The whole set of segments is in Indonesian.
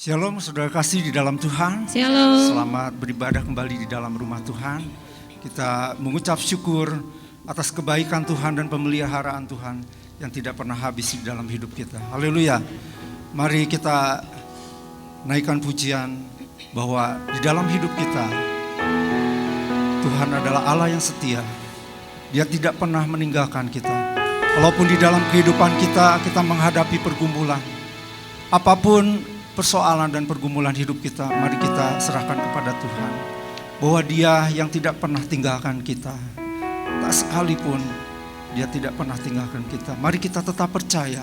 Shalom saudara kasih di dalam Tuhan. Shalom. Selamat beribadah kembali di dalam rumah Tuhan. Kita mengucap syukur atas kebaikan Tuhan dan pemeliharaan Tuhan yang tidak pernah habis di dalam hidup kita. Haleluya. Mari kita naikkan pujian bahwa di dalam hidup kita Tuhan adalah Allah yang setia. Dia tidak pernah meninggalkan kita. Walaupun di dalam kehidupan kita menghadapi pergumulan, apapun persoalan dan pergumulan hidup kita, mari kita serahkan kepada Tuhan. Bahwa Dia yang tidak pernah tinggalkan kita. Tak sekalipun Dia tidak pernah tinggalkan kita. Mari kita tetap percaya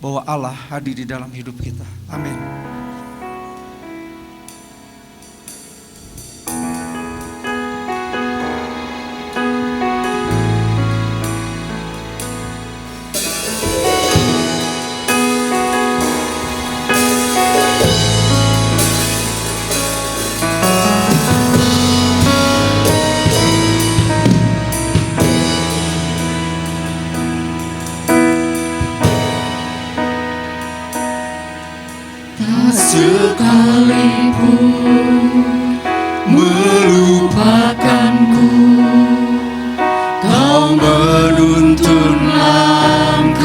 bahwa Allah hadir di dalam hidup kita. Amin. Sekalipun melupakanku, Kau menuntun langkahku.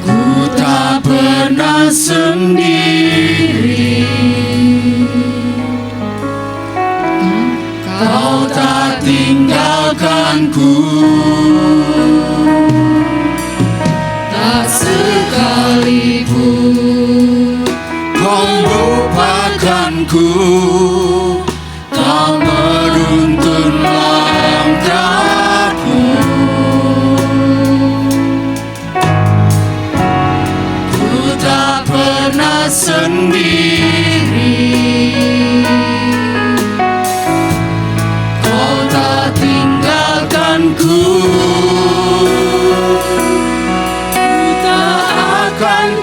Ku tak pernah sendiri, Kau tak tinggalkanku. Sekalipun Kau melupakanku, Kau menuntun langkahku. Ku tak pernah sendiri, Kau tak tinggalkanku.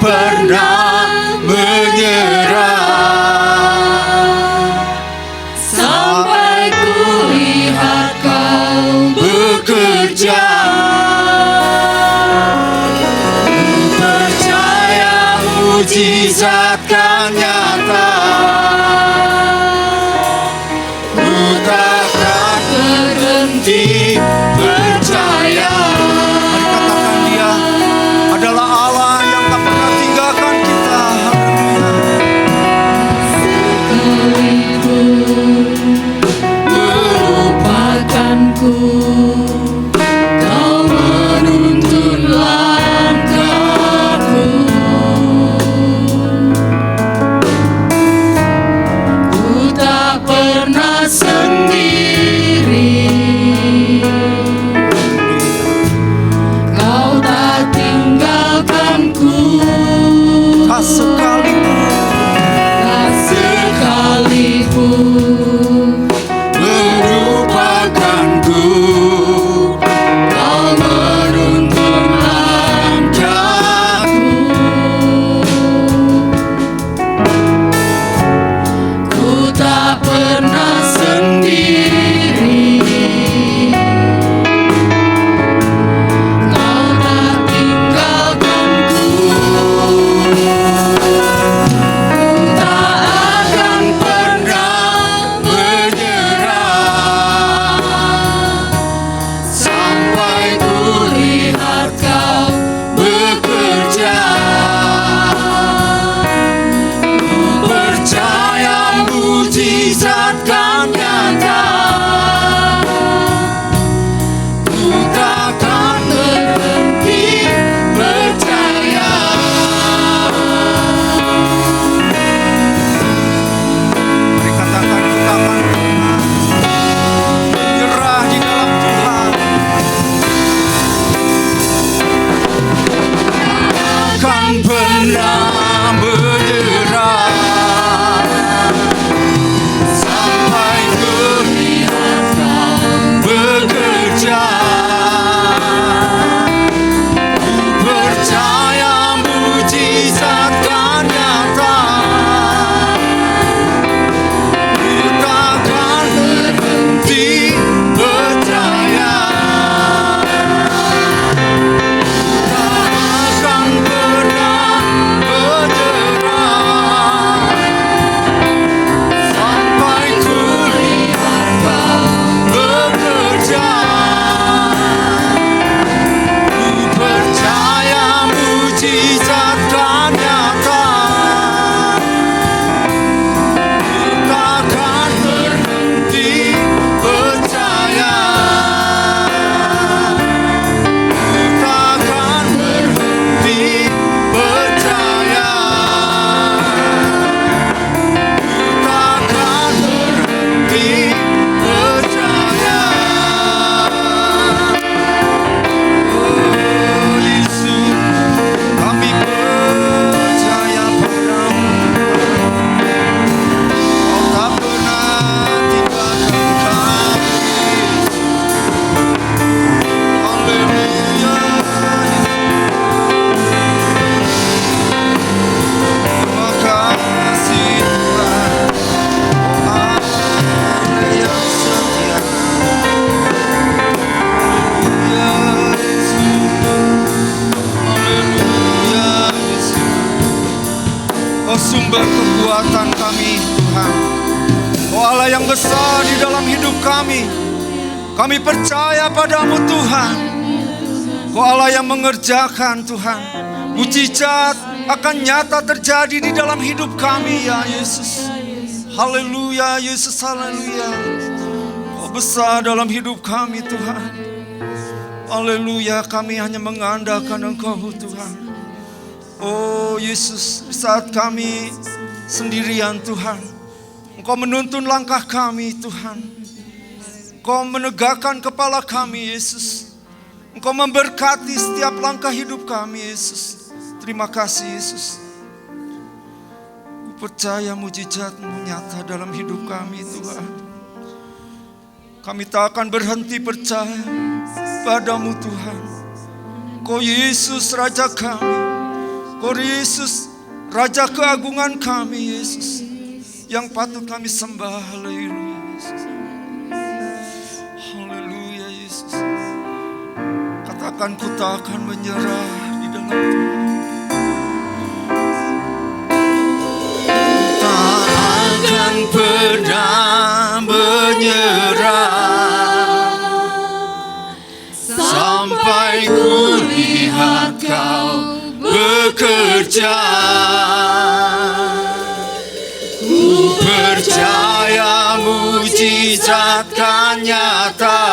Pernah menyerah, Allah yang besar di dalam hidup kami. Kami percaya padamu Tuhan. Kau Allah yang mengerjakan Tuhan. Mujizat akan nyata terjadi di dalam hidup kami ya Yesus. Haleluya Yesus, haleluya. Kau besar dalam hidup kami Tuhan. Haleluya, kami hanya mengandalkan Engkau Tuhan. Oh Yesus, di saat kami sendirian Tuhan, Engkau menuntun langkah kami Tuhan. Engkau menegakkan kepala kami Yesus. Engkau memberkati setiap langkah hidup kami Yesus. Terima kasih Yesus. Ku percaya mujizat-Mu nyata dalam hidup kami Tuhan. Kami tak akan berhenti percaya padamu Tuhan. Kau Yesus Raja kami. Kau Yesus Raja keagungan kami Yesus, yang patut kami sembah. Haleluya Yesus. Haleluya Yesus. Katakan ku tak akan menyerah di dalam Tuhan. Tak akan pernah menyerah sampai ku lihat Kau bekerja. Ku percaya mujizat kan nyata.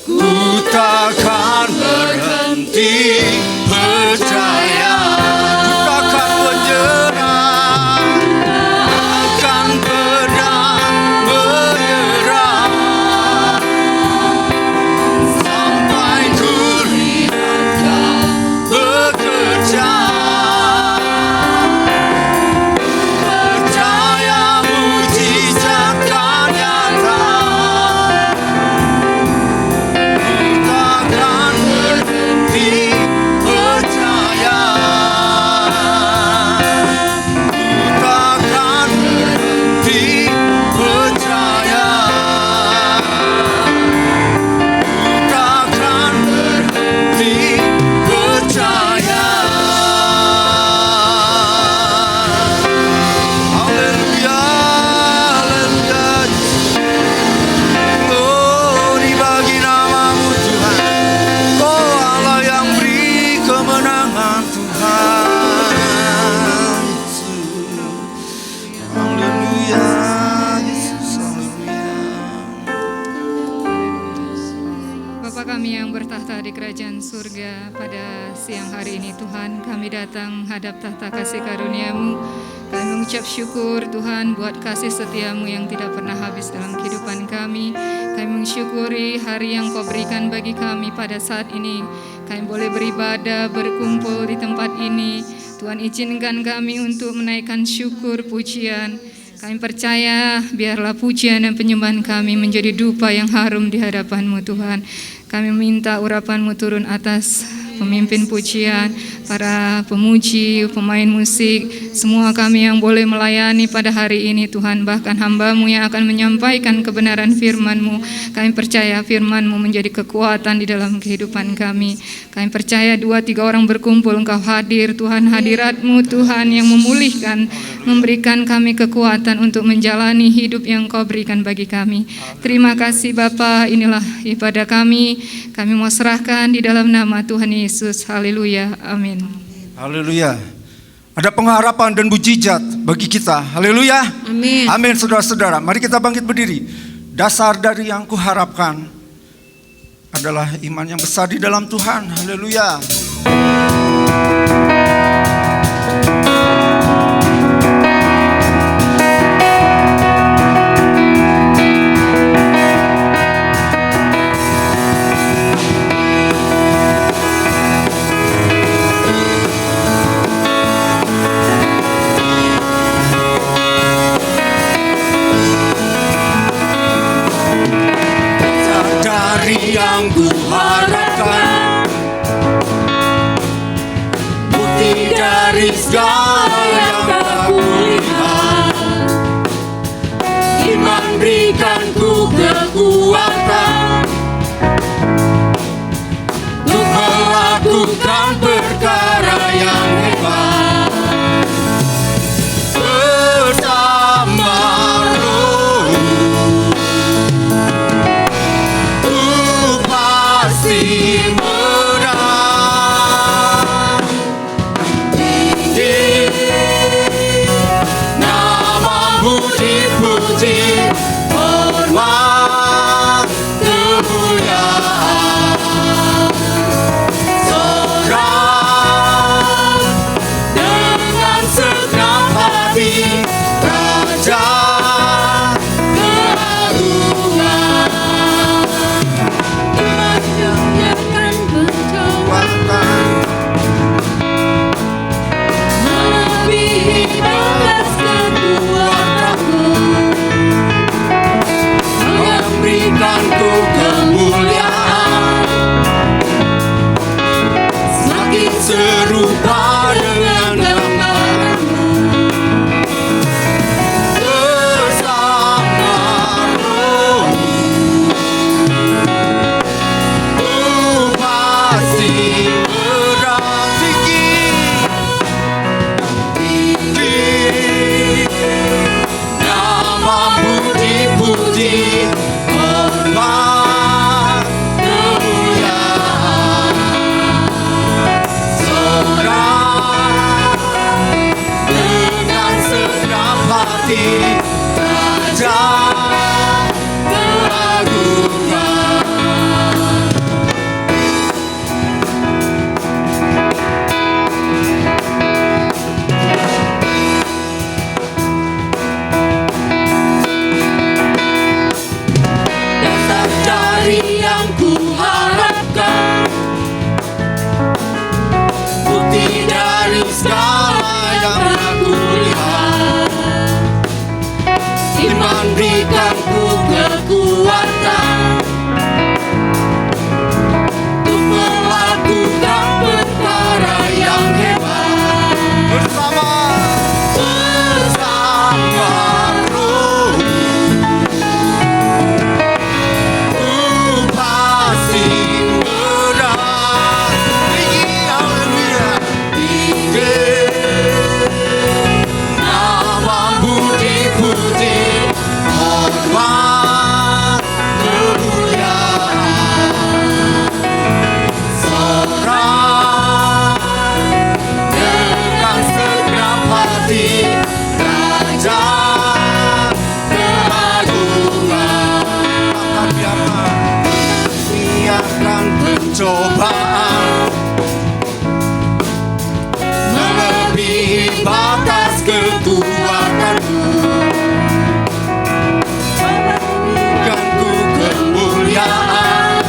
Ku takkan berhenti percaya. Ku takkan menyerah, Akan pernah menyerah sampai ku lihat Kau bekerja. Percaya mujizat kan nyata. Ku takkan berhenti percaya. Ku takkan berhenti percaya. Ku takkan berhenti percaya. haleluya, haleluya. Glory bagi nama-Mu Tuhan. Kau Allah yang beri kemenangan Tuhan Yesus. Haleluya Yesus, haleluya. Bapa kami yang bertahta di kerajaan surga, pada siang hari ini Tuhan, kami datang menghadap tahta kasih karunia-Mu. Kami mengucap syukur Tuhan buat kasih setia-Mu yang tidak pernah habis dalam kehidupan kami. Kami mensyukuri hari yang Kau berikan bagi kami pada saat ini. Kami boleh beribadah, berkumpul di tempat ini. Tuhan izinkan kami untuk menaikkan syukur pujian. Kami percaya biarlah pujian dan penyembahan kami menjadi dupa yang harum di hadapan-Mu Tuhan. Kami minta urapan-Mu turun atas pemimpin pujian, para pemuji, pemain musik, semua kami yang boleh melayani pada hari ini Tuhan, bahkan hamba-Mu yang akan menyampaikan kebenaran firman-Mu. Kami percaya firman-Mu menjadi kekuatan di dalam kehidupan kami. Kami percaya 2-3 orang berkumpul Engkau hadir Tuhan, hadirat-Mu Tuhan yang memulihkan, memberikan kami kekuatan untuk menjalani hidup yang Kau berikan bagi kami. Terima kasih Bapa, inilah ibadah kami mau serahkan di dalam nama Tuhan Yesus. Haleluya, amin. Haleluya. Ada pengharapan dan mujizat bagi kita. Haleluya. Amin. Amin saudara-saudara. Mari kita bangkit berdiri. Dasar dari yang kuharapkan adalah iman yang besar di dalam Tuhan. Haleluya. Dari yang ku harapkan, bukti dari segala yang tak kulihat. Iman berikan ku kekuatan untuk melakukan perkara yang hebat. Bersama hati Raja keagungan. Dasar dari yang ku harapkan, bukti dari segala yang aku lihat. Iman berikanku kekuatan untuk melakukan perkara yang hebat. Bersama Roh ku pasti menang. Haleluya. Namamu dipuji, hormat kemuliaan. Sorak dengan segenap hati Raja keagungan. Biarkan pencobaan melebihi batas kekuatanmu. Berikanku kemuliaan,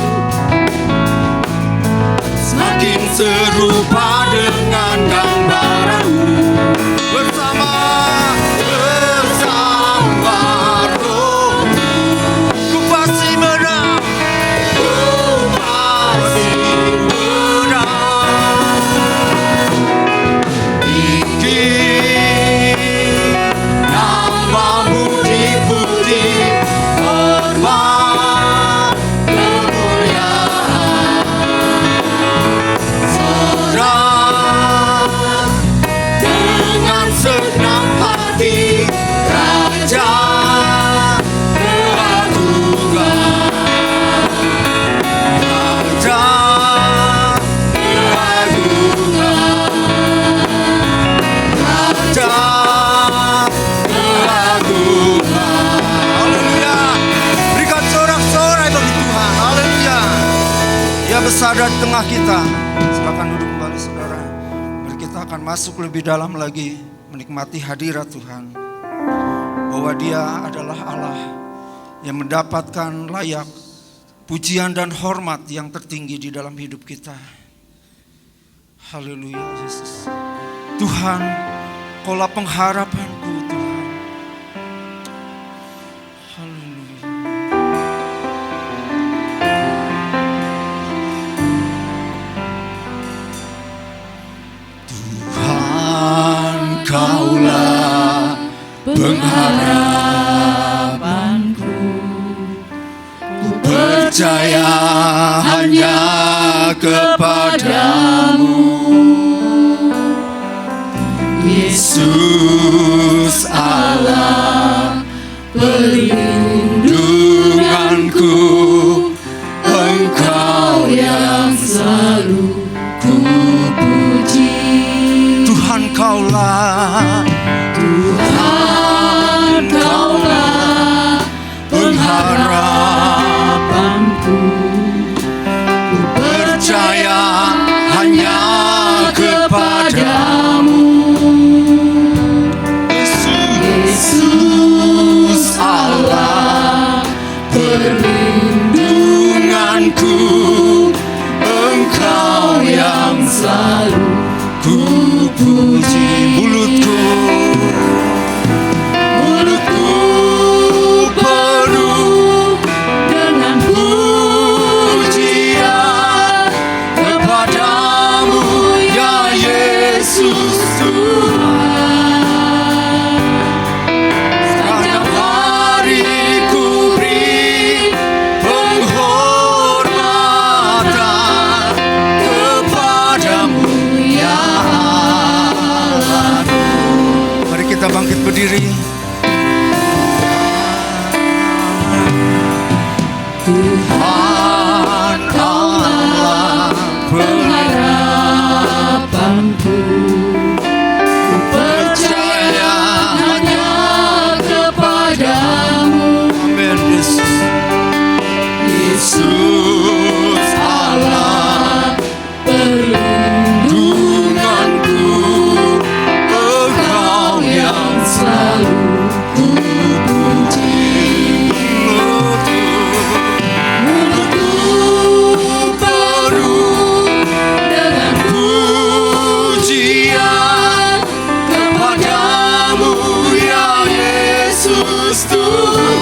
semakin serupa dengan gambaranmu. Bersama Roh ku pasti menang, ku pasti menang. Namamu dipuji, hormat kemuliaan. Sorak dengan segenap hati Raja keagungan. Raja keagungan. Raja keagungan. Haleluya. Berikan sorak-sorai bagi Tuhan. Haleluya. Dia bersada di tengah kita. Silakan duduk kembali saudara. Mari kita akan masuk lebih dalam lagi menikmati hadirat Tuhan. Bahwa Dia adalah Allah yang mendapatkan layak pujian dan hormat yang tertinggi di dalam hidup kita. Haleluya Yesus. Tuhan, Kaulah pengharapanku Tuhan. Haleluya. Tuhan, Kaulah pengharapanku. Ku percaya hanya kepadamu, Yesus Allah perlindunganku. Engkau yang selalu ku puji. Tuhan Kaulah, Tuhan, Kaulah pengharapanku. Ku percaya hanya kepadamu, Yesus Allah perlindunganku. Engkau yang selalu ku puji. Mulutku penuh dengan pujian kepadamu, ya Yesus Tuhan. Sepanjang hari ku beri penghormatan kepadamu, ya Allah. mari kita bangkit berdiri. Tuhan Allah pengharapanku. Ku percaya hanya Yesus Tuhan.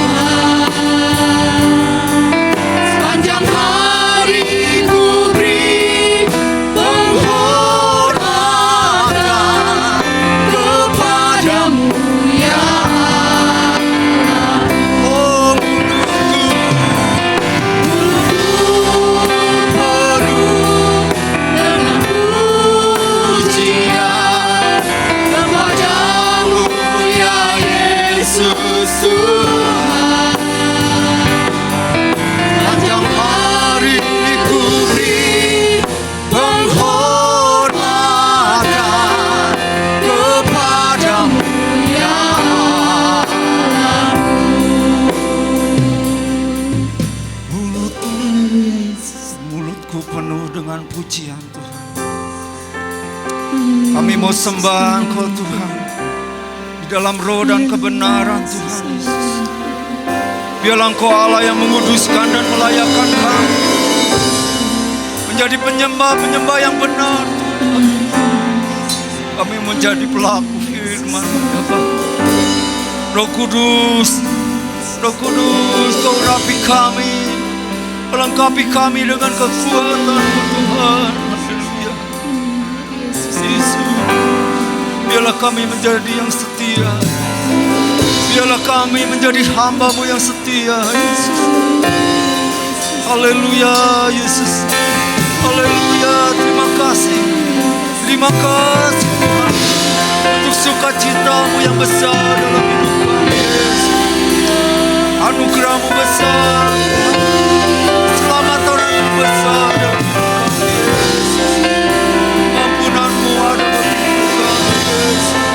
Sepanjang hari ku beri penghormatan kepadamu ya Allah. Oh mulutku penuh dengan pujian kepadamu ya Yesus Tuhan. Sepanjang hari ku beri penghormatan kepadamu ya Allah. Mulutku penuh dengan pujian Tuhan. Kami mau sembah Engkau Tuhan di dalam roh dan kebenaran Tuhan Yesus. Biarlah Engkau Allah yang menguduskan dan melayakkan kami menjadi penyembah-penyembah yang benar Tuhan. Kami menjadi pelaku firman Bapa. Roh Kudus, Roh Kudus, Kau urapi kami, melengkapi kami dengan kekuatan Tuhan. Haleluya. Yesus, biarlah kami menjadi yang setia. Biarlah kami menjadi hamba-Mu yang setia, Yesus. Haleluya, Yesus. Haleluya, terima kasih. Terima kasih Tuhan untuk sukacita-Mu yang besar dalam hidup kami, Yesus. Anugerah-Mu besar, keselamatan-Mu besar dalam hidup kami, Yesus. Ampunan-Mu ada bagi hidup kami, Yesus.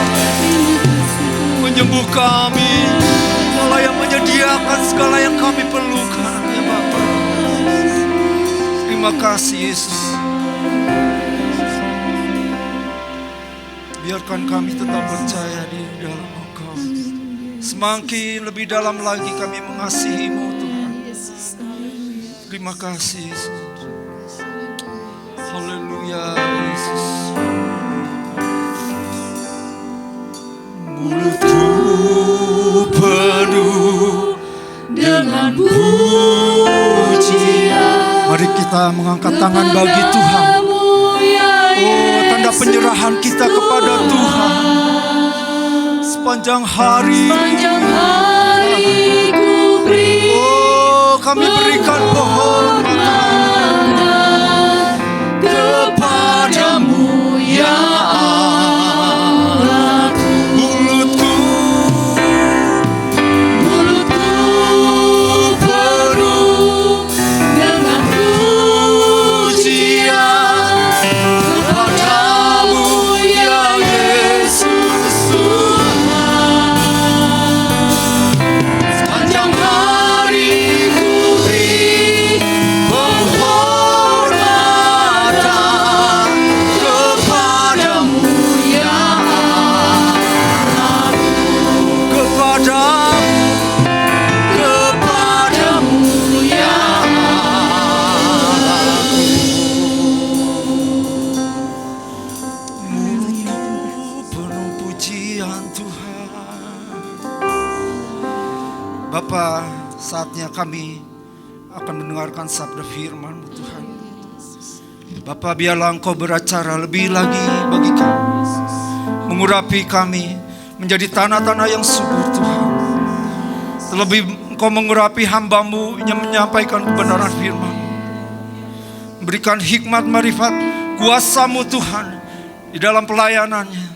Menyembuh kami, Allah yang menyediakan segala yang kami perlukan, ya Bapa. Terima kasih Yesus. Biarkan kami tetap percaya di dalam Engkau. Semakin lebih dalam lagi kami mengasihi-Mu Tuhan. Terima kasih Yesus. Haleluya Yesus. Mulutku penuh dengan pujian. Mari kita mengangkat tangan bagi Tuhan. Oh, tanda penyerahan kita kepada Tuhan. Sepanjang hari ku beri oh, kami berikan penghormatan kepadamu ya Allah. Mulutku penuh dengan pujian kepadamu ya Yesus Tuhan. Sepanjang hari ku beri penghormatan kepadamu ya Allah. Kepadamu ya Allah. penuh pujian Tuhan. Bapa, saatnya kami akan mendengarkan sabda firman-Mu Tuhan. Bapa, biarlah Engkau beracara lebih lagi bagi kami, mengurapi kami menjadi tanah-tanah yang subur Tuhan. Terlebih Engkau mengurapi hamba-Mu yang menyampaikan kebenaran firman-Mu. Berikan hikmat, marifat, kuasa-Mu Tuhan di dalam pelayanannya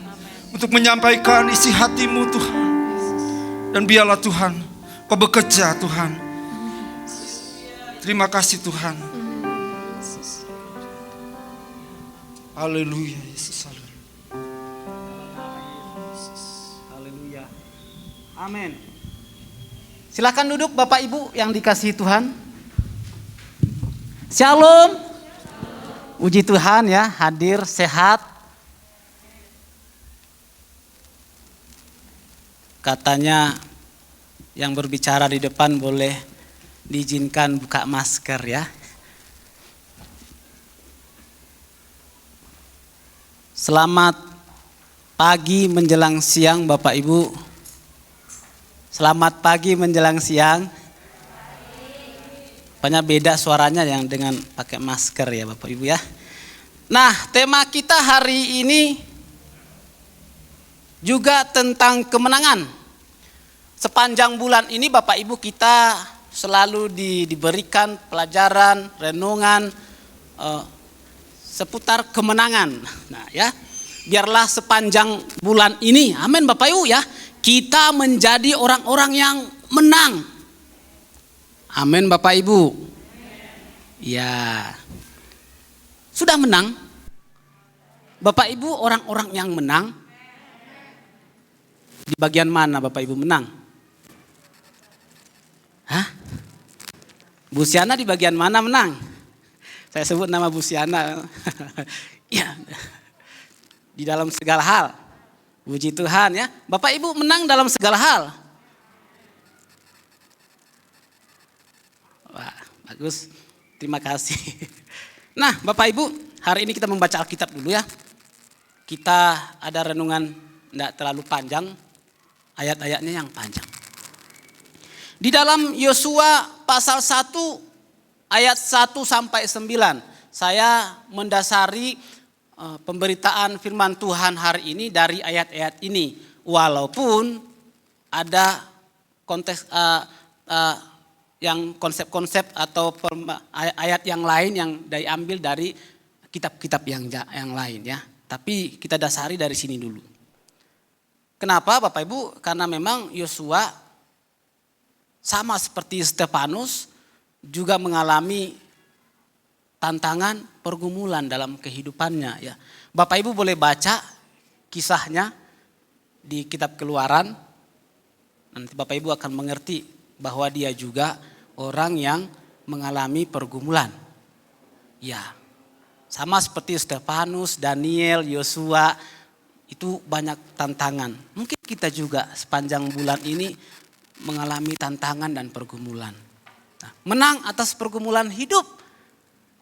untuk menyampaikan isi hati-Mu Tuhan. Dan biarlah Tuhan Kau bekerja Tuhan. Terima kasih Tuhan. Haleluya Yesus. Haleluya. Amin. Silakan duduk Bapak Ibu yang dikasihi Tuhan. Shalom. Puji Tuhan ya, hadir sehat. Katanya yang berbicara di depan boleh diizinkan buka masker ya. Selamat pagi menjelang siang Bapak Ibu. Selamat pagi menjelang siang. Banyak beda suaranya yang dengan pakai masker ya Bapak Ibu ya. Nah, tema kita hari ini juga tentang kemenangan. Sepanjang bulan ini Bapak Ibu kita selalu diberikan pelajaran, renungan seputar kemenangan. Nah ya, biarlah sepanjang bulan ini, amin Bapak Ibu ya, kita menjadi orang-orang yang menang. Amin Bapak Ibu. Ya. Sudah menang? Bapak Ibu orang-orang yang menang? Di bagian mana Bapak Ibu menang? Hah? Bu Siana di bagian mana menang? Saya sebut nama Bu Siana. Ya. Di dalam segala hal. Puji Tuhan ya. Bapak Ibu menang dalam segala hal. Wah, bagus. Terima kasih. Nah, Bapak Ibu, hari ini kita membaca Alkitab dulu ya. Kita ada renungan tidak terlalu panjang, ayat-ayatnya yang panjang. Di dalam Yosua pasal 1 ayat 1 sampai 9, saya mendasari pemberitaan firman Tuhan hari ini dari ayat-ayat ini. Walaupun ada konteks yang konsep-konsep atau ayat yang lain yang diambil dari kitab-kitab yang lain ya. Tapi kita dasari dari sini dulu. Kenapa Bapak Ibu? Karena memang Yosua sama seperti Stefanus juga mengalami tantangan pergumulan dalam kehidupannya ya. Bapak Ibu boleh baca kisahnya di kitab Keluaran. Nanti Bapak Ibu akan mengerti bahwa dia juga orang yang mengalami pergumulan. Ya. Sama seperti Stefanus, Daniel, Yosua, itu banyak tantangan. Mungkin kita juga sepanjang bulan ini mengalami tantangan dan pergumulan. Nah, menang atas pergumulan hidup.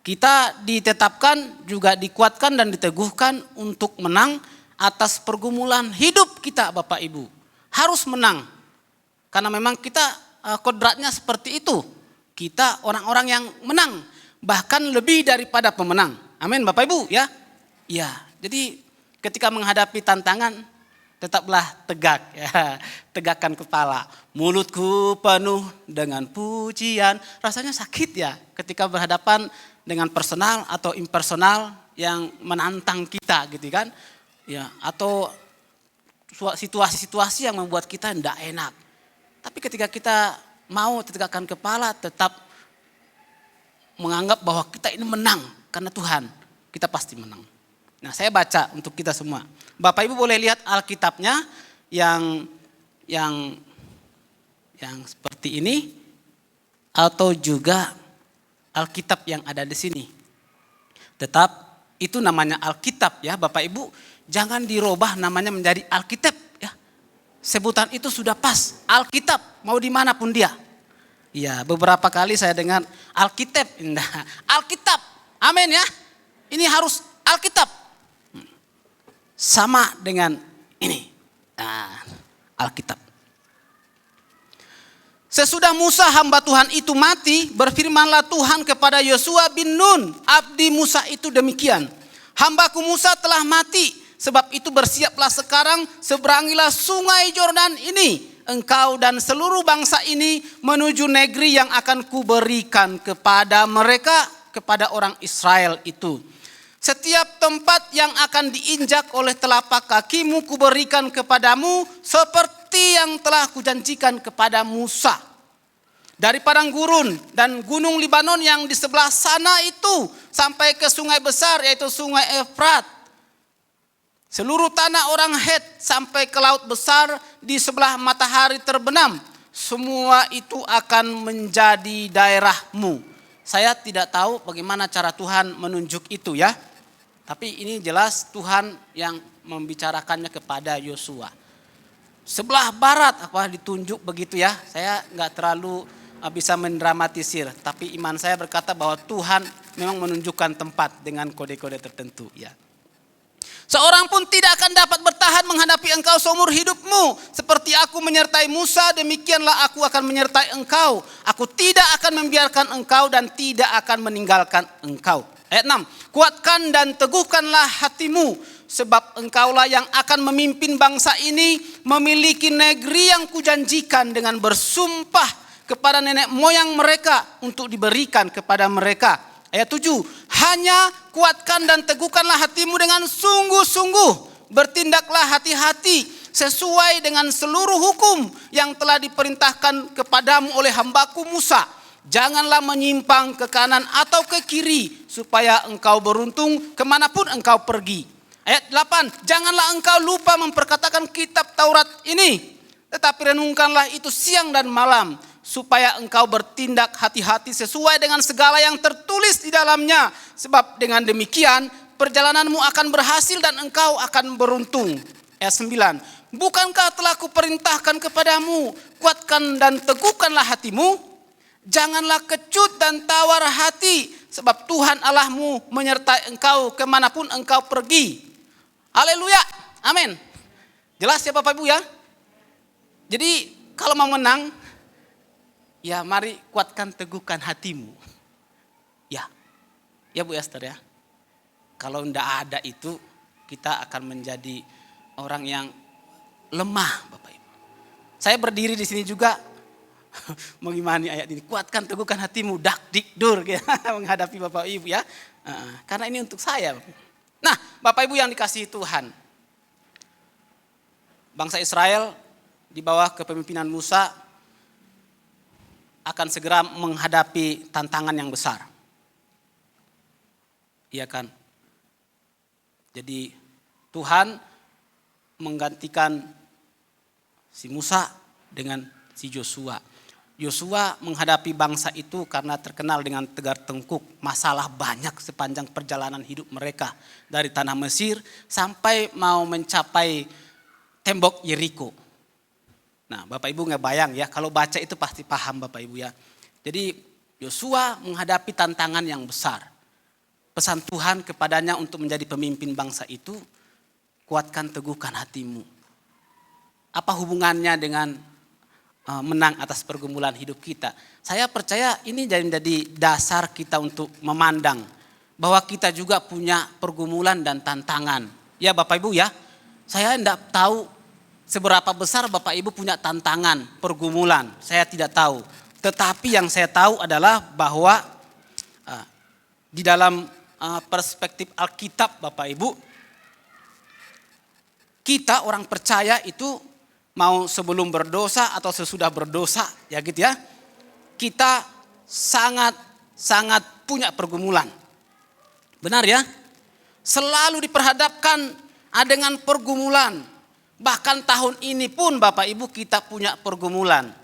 Kita ditetapkan juga dikuatkan dan diteguhkan untuk menang atas pergumulan hidup kita Bapak Ibu. Harus menang. Karena memang kita kodratnya seperti itu. Kita orang-orang yang menang. Bahkan lebih daripada pemenang. Amin Bapak Ibu ya. Ya, jadi ketika menghadapi tantangan tetaplah tegak ya. Tegakkan kepala. Mulutku penuh dengan pujian. Rasanya sakit ya ketika berhadapan dengan personal atau impersonal yang menantang kita gitu kan. Ya, atau situasi-situasi yang membuat kita tidak enak. Tapi ketika kita mau tegakkan kepala, tetap menganggap bahwa kita ini menang karena Tuhan, kita pasti menang. Nah, saya baca untuk kita semua. Bapak Ibu boleh lihat Alkitabnya yang seperti ini atau juga Alkitab yang ada di sini. Tetap itu namanya Alkitab ya Bapak Ibu. Jangan dirubah namanya menjadi Alkitab ya. Sebutan itu sudah pas. Alkitab mau dimanapun dia. Ya beberapa kali saya dengar Alkitab. Nah, Alkitab. Amin ya. Ini harus Alkitab. Sama dengan ini. Nah, Alkitab. Sesudah Musa hamba Tuhan itu mati, berfirmanlah Tuhan kepada Yosua bin Nun, abdi Musa itu demikian. Hambaku Musa telah mati, sebab itu bersiaplah sekarang, seberangilah sungai Yordan ini, engkau dan seluruh bangsa ini menuju negeri yang akan kuberikan kepada mereka, kepada orang Israel itu. Setiap tempat yang akan diinjak oleh telapak kakimu kuberikan kepadamu seperti yang telah kujanjikan kepada Musa. Dari padang gurun dan gunung Libanon yang di sebelah sana itu sampai ke sungai besar yaitu sungai Efrat. Seluruh tanah orang Het sampai ke laut besar di sebelah matahari terbenam. Semua itu akan menjadi daerahmu. Saya tidak tahu bagaimana cara Tuhan menunjuk itu ya. Tapi ini jelas Tuhan yang membicarakannya kepada Yosua. Sebelah barat apa ditunjuk begitu ya. Saya nggak terlalu bisa mendramatisir. Tapi iman saya berkata bahwa Tuhan memang menunjukkan tempat dengan kode-kode tertentu ya. Seorang pun tidak akan dapat bertahan menghadapi engkau seumur hidupmu. Seperti aku menyertai Musa, demikianlah aku akan menyertai engkau. Aku tidak akan membiarkan engkau dan tidak akan meninggalkan engkau. Ayat 6. Kuatkan dan teguhkanlah hatimu, sebab engkaulah yang akan memimpin bangsa ini memiliki negeri yang kujanjikan dengan bersumpah kepada nenek moyang mereka untuk diberikan kepada mereka. Ayat 7, hanya kuatkan dan teguhkanlah hatimu dengan sungguh-sungguh. Bertindaklah hati-hati sesuai dengan seluruh hukum yang telah diperintahkan kepadamu oleh hambaku Musa. Janganlah menyimpang ke kanan atau ke kiri, supaya engkau beruntung kemanapun engkau pergi. Ayat 8, janganlah engkau lupa memperkatakan kitab Taurat ini, tetapi renungkanlah itu siang dan malam, supaya engkau bertindak hati-hati sesuai dengan segala yang tertulis di dalamnya. Sebab dengan demikian perjalananmu akan berhasil dan engkau akan beruntung. Ayat 9. Bukankah telah kuperintahkan kepadamu, kuatkan dan teguhkanlah hatimu. Janganlah kecut dan tawar hati, sebab Tuhan Allahmu menyertai engkau kemanapun engkau pergi. Haleluya, amin. Jelas ya Bapak Ibu ya. Jadi kalau mau menang, ya mari kuatkan teguhkan hatimu. Ya Bu Esther ya. Kalau tidak ada itu, kita akan menjadi orang yang lemah Bapak Ibu. Saya berdiri di sini juga mengimani ayat ini. Kuatkan teguhkan hatimu, dak dikdur menghadapi Bapak Ibu ya. Karena ini untuk saya. Nah Bapak Ibu yang dikasihi Tuhan. Bangsa Israel di bawah kepemimpinan Musa akan segera menghadapi tantangan yang besar. Iya kan? Jadi Tuhan menggantikan si Musa dengan si Yosua. Yosua menghadapi bangsa itu karena terkenal dengan tegar tengkuk. Masalah banyak sepanjang perjalanan hidup mereka. Dari tanah Mesir sampai mau mencapai tembok Yeriko. Nah Bapak Ibu nggak bayang ya, kalau baca itu pasti paham Bapak Ibu ya. Jadi Yosua menghadapi tantangan yang besar. Pesan Tuhan kepadanya untuk menjadi pemimpin bangsa itu, kuatkan teguhkan hatimu. Apa hubungannya dengan menang atas pergumulan hidup kita? Saya percaya ini jadi dasar kita untuk memandang bahwa kita juga punya pergumulan dan tantangan. Ya Bapak Ibu ya, saya tidak tahu seberapa besar Bapak Ibu punya tantangan, pergumulan. Saya tidak tahu. Tetapi yang saya tahu adalah bahwa di dalam perspektif Alkitab Bapak Ibu, kita orang percaya itu mau sebelum berdosa atau sesudah berdosa ya gitu ya, kita sangat punya pergumulan. Benar ya? Selalu diperhadapkan dengan pergumulan. Bahkan tahun ini pun Bapak Ibu kita punya pergumulan.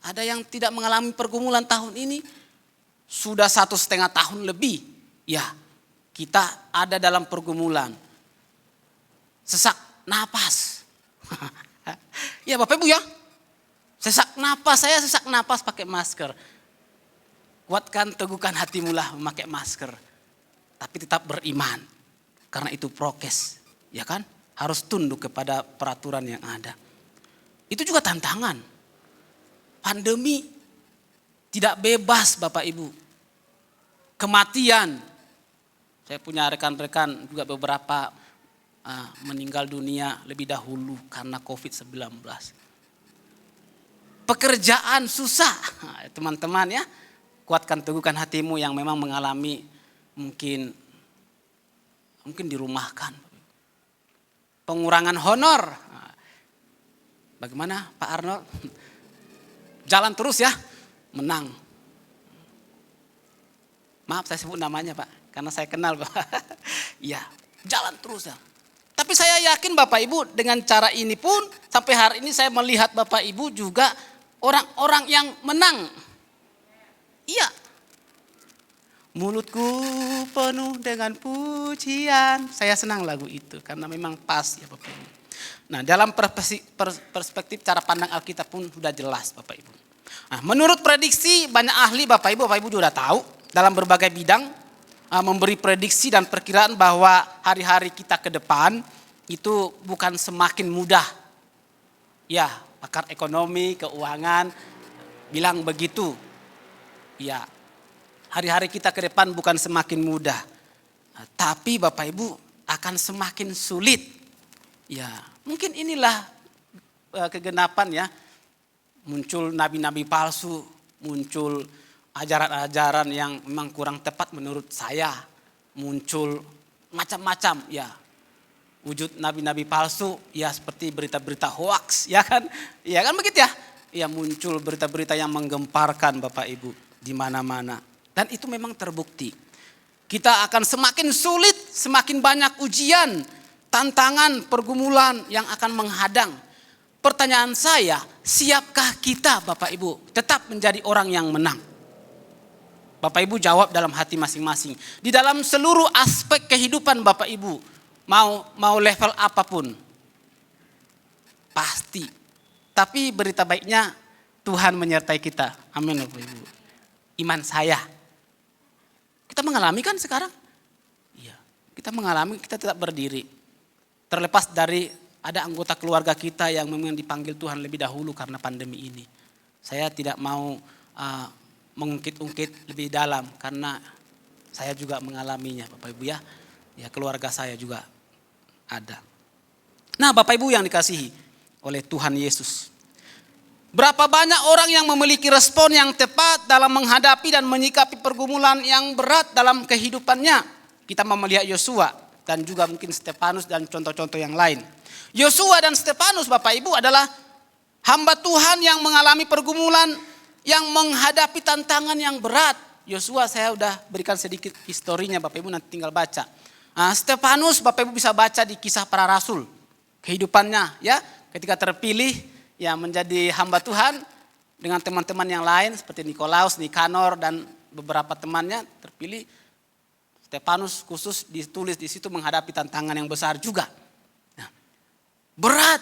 Ada yang tidak mengalami pergumulan tahun ini sudah 1,5 tahun lebih. Ya, kita ada dalam pergumulan. Sesak napas. Ya Bapak Ibu ya, sesak napas, saya sesak napas pakai masker. Kuatkan teguhkan hatimu lah memakai masker. Tapi tetap beriman. Karena itu prokes. Ya kan? Harus tunduk kepada peraturan yang ada. Itu juga tantangan. Pandemi tidak bebas Bapak Ibu. Kematian. Saya punya rekan-rekan juga beberapa meninggal dunia lebih dahulu karena COVID-19. Pekerjaan susah. Teman-teman ya, kuatkan teguhkan hatimu yang memang mengalami mungkin dirumahkan. Pengurangan honor. Bagaimana Pak Arnold? Jalan terus ya, menang. Maaf saya sebut namanya Pak, karena saya kenal Pak. Iya, jalan terus ya. Tapi saya yakin Bapak Ibu dengan cara ini pun sampai hari ini saya melihat Bapak Ibu juga orang-orang yang menang. Iya. Mulutku penuh dengan pujian. Saya senang lagu itu karena memang pas ya Bapak Ibu. Nah dalam perspektif cara pandang Alkitab pun sudah jelas Bapak Ibu. Nah menurut prediksi banyak ahli Bapak Ibu juga sudah tahu dalam berbagai bidang. memberi prediksi dan perkiraan bahwa hari-hari kita ke depan itu bukan semakin mudah. Ya, pakar ekonomi, keuangan bilang begitu. Ya, hari-hari kita ke depan bukan semakin mudah. Tapi Bapak Ibu akan semakin sulit. Ya, mungkin inilah kegenapan ya. Muncul nabi-nabi palsu, muncul ajaran-ajaran yang memang kurang tepat menurut saya. Muncul macam-macam ya. Wujud nabi-nabi palsu ya seperti berita-berita hoaks ya kan? Ya kan begitu ya? Ya muncul berita-berita yang menggemparkan Bapak Ibu di mana-mana. Dan itu memang terbukti. Kita akan semakin sulit, semakin banyak ujian, tantangan, pergumulan yang akan menghadang. Pertanyaan saya, siapkah kita Bapak Ibu tetap menjadi orang yang menang? Bapak Ibu jawab dalam hati masing-masing. Di dalam seluruh aspek kehidupan Bapak Ibu, mau level apapun, pasti. Tapi berita baiknya Tuhan menyertai kita. Amin Bapak Ibu. Iman saya. Kita mengalami kan sekarang? Iya, kita mengalami, kita tetap berdiri. Terlepas dari ada anggota keluarga kita yang memang dipanggil Tuhan lebih dahulu karena pandemi ini. Saya tidak mau mengungkit-ungkit lebih dalam karena saya juga mengalaminya Bapak Ibu ya. Ya keluarga saya juga ada. Nah Bapak Ibu yang dikasihi oleh Tuhan Yesus. Berapa banyak orang yang memiliki respon yang tepat dalam menghadapi dan menyikapi pergumulan yang berat dalam kehidupannya. Kita melihat Yosua dan juga mungkin Stefanus dan contoh-contoh yang lain. Yosua dan Stefanus Bapak Ibu adalah hamba Tuhan yang mengalami pergumulan, yang menghadapi tantangan yang berat. Yosua saya udah berikan sedikit historinya Bapak Ibu nanti tinggal baca. Stefanus Bapak Ibu bisa baca di Kisah Para Rasul. Kehidupannya ya ketika terpilih ya menjadi hamba Tuhan dengan teman-teman yang lain seperti Nikolaus, Nikanor dan beberapa temannya terpilih. Stefanus khusus ditulis di situ menghadapi tantangan yang besar juga. Berat.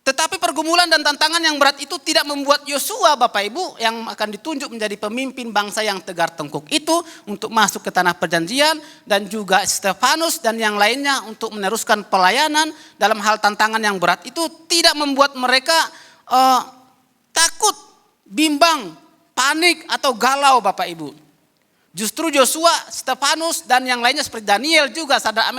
Tetapi pergumulan dan tantangan yang berat itu tidak membuat Yosua Bapak Ibu yang akan ditunjuk menjadi pemimpin bangsa yang tegar tengkuk itu untuk masuk ke tanah perjanjian dan juga Stefanus dan yang lainnya untuk meneruskan pelayanan dalam hal tantangan yang berat itu tidak membuat mereka takut, bimbang, panik atau galau Bapak Ibu. Justru Yosua, Stefanus dan yang lainnya seperti Daniel juga Sadrak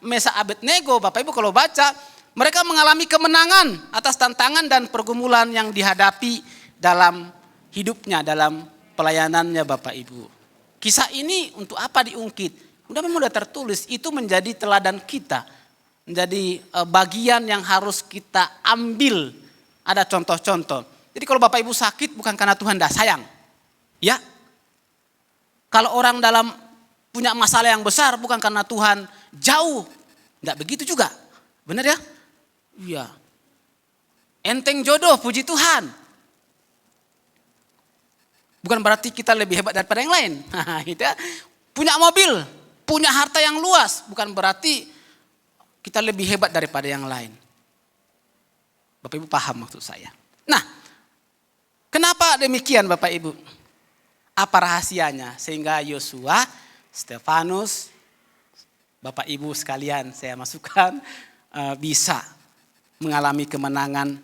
Mesa Abednego Bapak Ibu kalau baca mereka mengalami kemenangan atas tantangan dan pergumulan yang dihadapi dalam hidupnya, dalam pelayanannya Bapak Ibu. Kisah ini untuk apa diungkit? Memang sudah tertulis, itu menjadi teladan kita. Menjadi bagian yang harus kita ambil. Ada contoh-contoh. Jadi kalau Bapak Ibu sakit bukan karena Tuhan tidak sayang. Ya. Kalau orang dalam punya masalah yang besar bukan karena Tuhan jauh. Tidak begitu juga. Benar ya? Iya. Enteng jodoh, puji Tuhan. Bukan berarti kita lebih hebat daripada yang lain. Gitu ya. Punya mobil, punya harta yang luas, bukan berarti kita lebih hebat daripada yang lain. Bapak Ibu paham maksud saya. Nah, kenapa demikian Bapak Ibu? Apa rahasianya? Sehingga Yosua, Stefanus, Bapak Ibu sekalian saya masukkan bisa mengalami kemenangan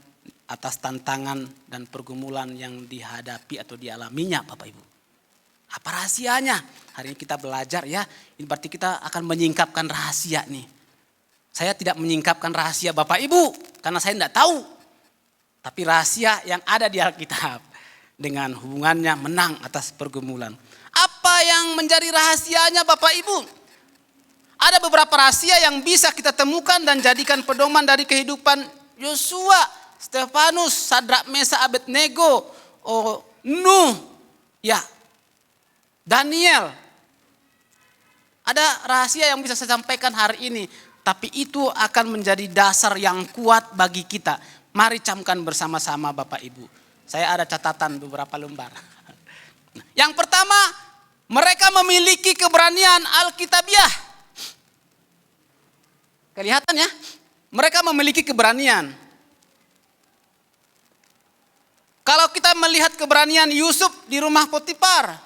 atas tantangan dan pergumulan yang dihadapi atau dialaminya Bapak Ibu. Apa rahasianya? Hari ini kita belajar ya, ini berarti kita akan menyingkapkan rahasia nih. Saya tidak menyingkapkan rahasia Bapak Ibu karena saya tidak tahu. Tapi rahasia yang ada di Alkitab dengan hubungannya menang atas pergumulan. Apa yang menjadi rahasianya Bapak Ibu? Ada beberapa rahasia yang bisa kita temukan dan jadikan pedoman dari kehidupan Yosua, Stefanus, Sadrak Mesa Abednego, Nuh, ya, Daniel. Ada rahasia yang bisa saya sampaikan hari ini, tapi itu akan menjadi dasar yang kuat bagi kita. Mari camkan bersama-sama Bapak Ibu. Saya ada catatan beberapa lembar. Yang pertama, mereka memiliki keberanian Alkitabiah. Kelihatan ya, mereka memiliki keberanian. Kalau kita melihat keberanian Yusuf di rumah Potifar,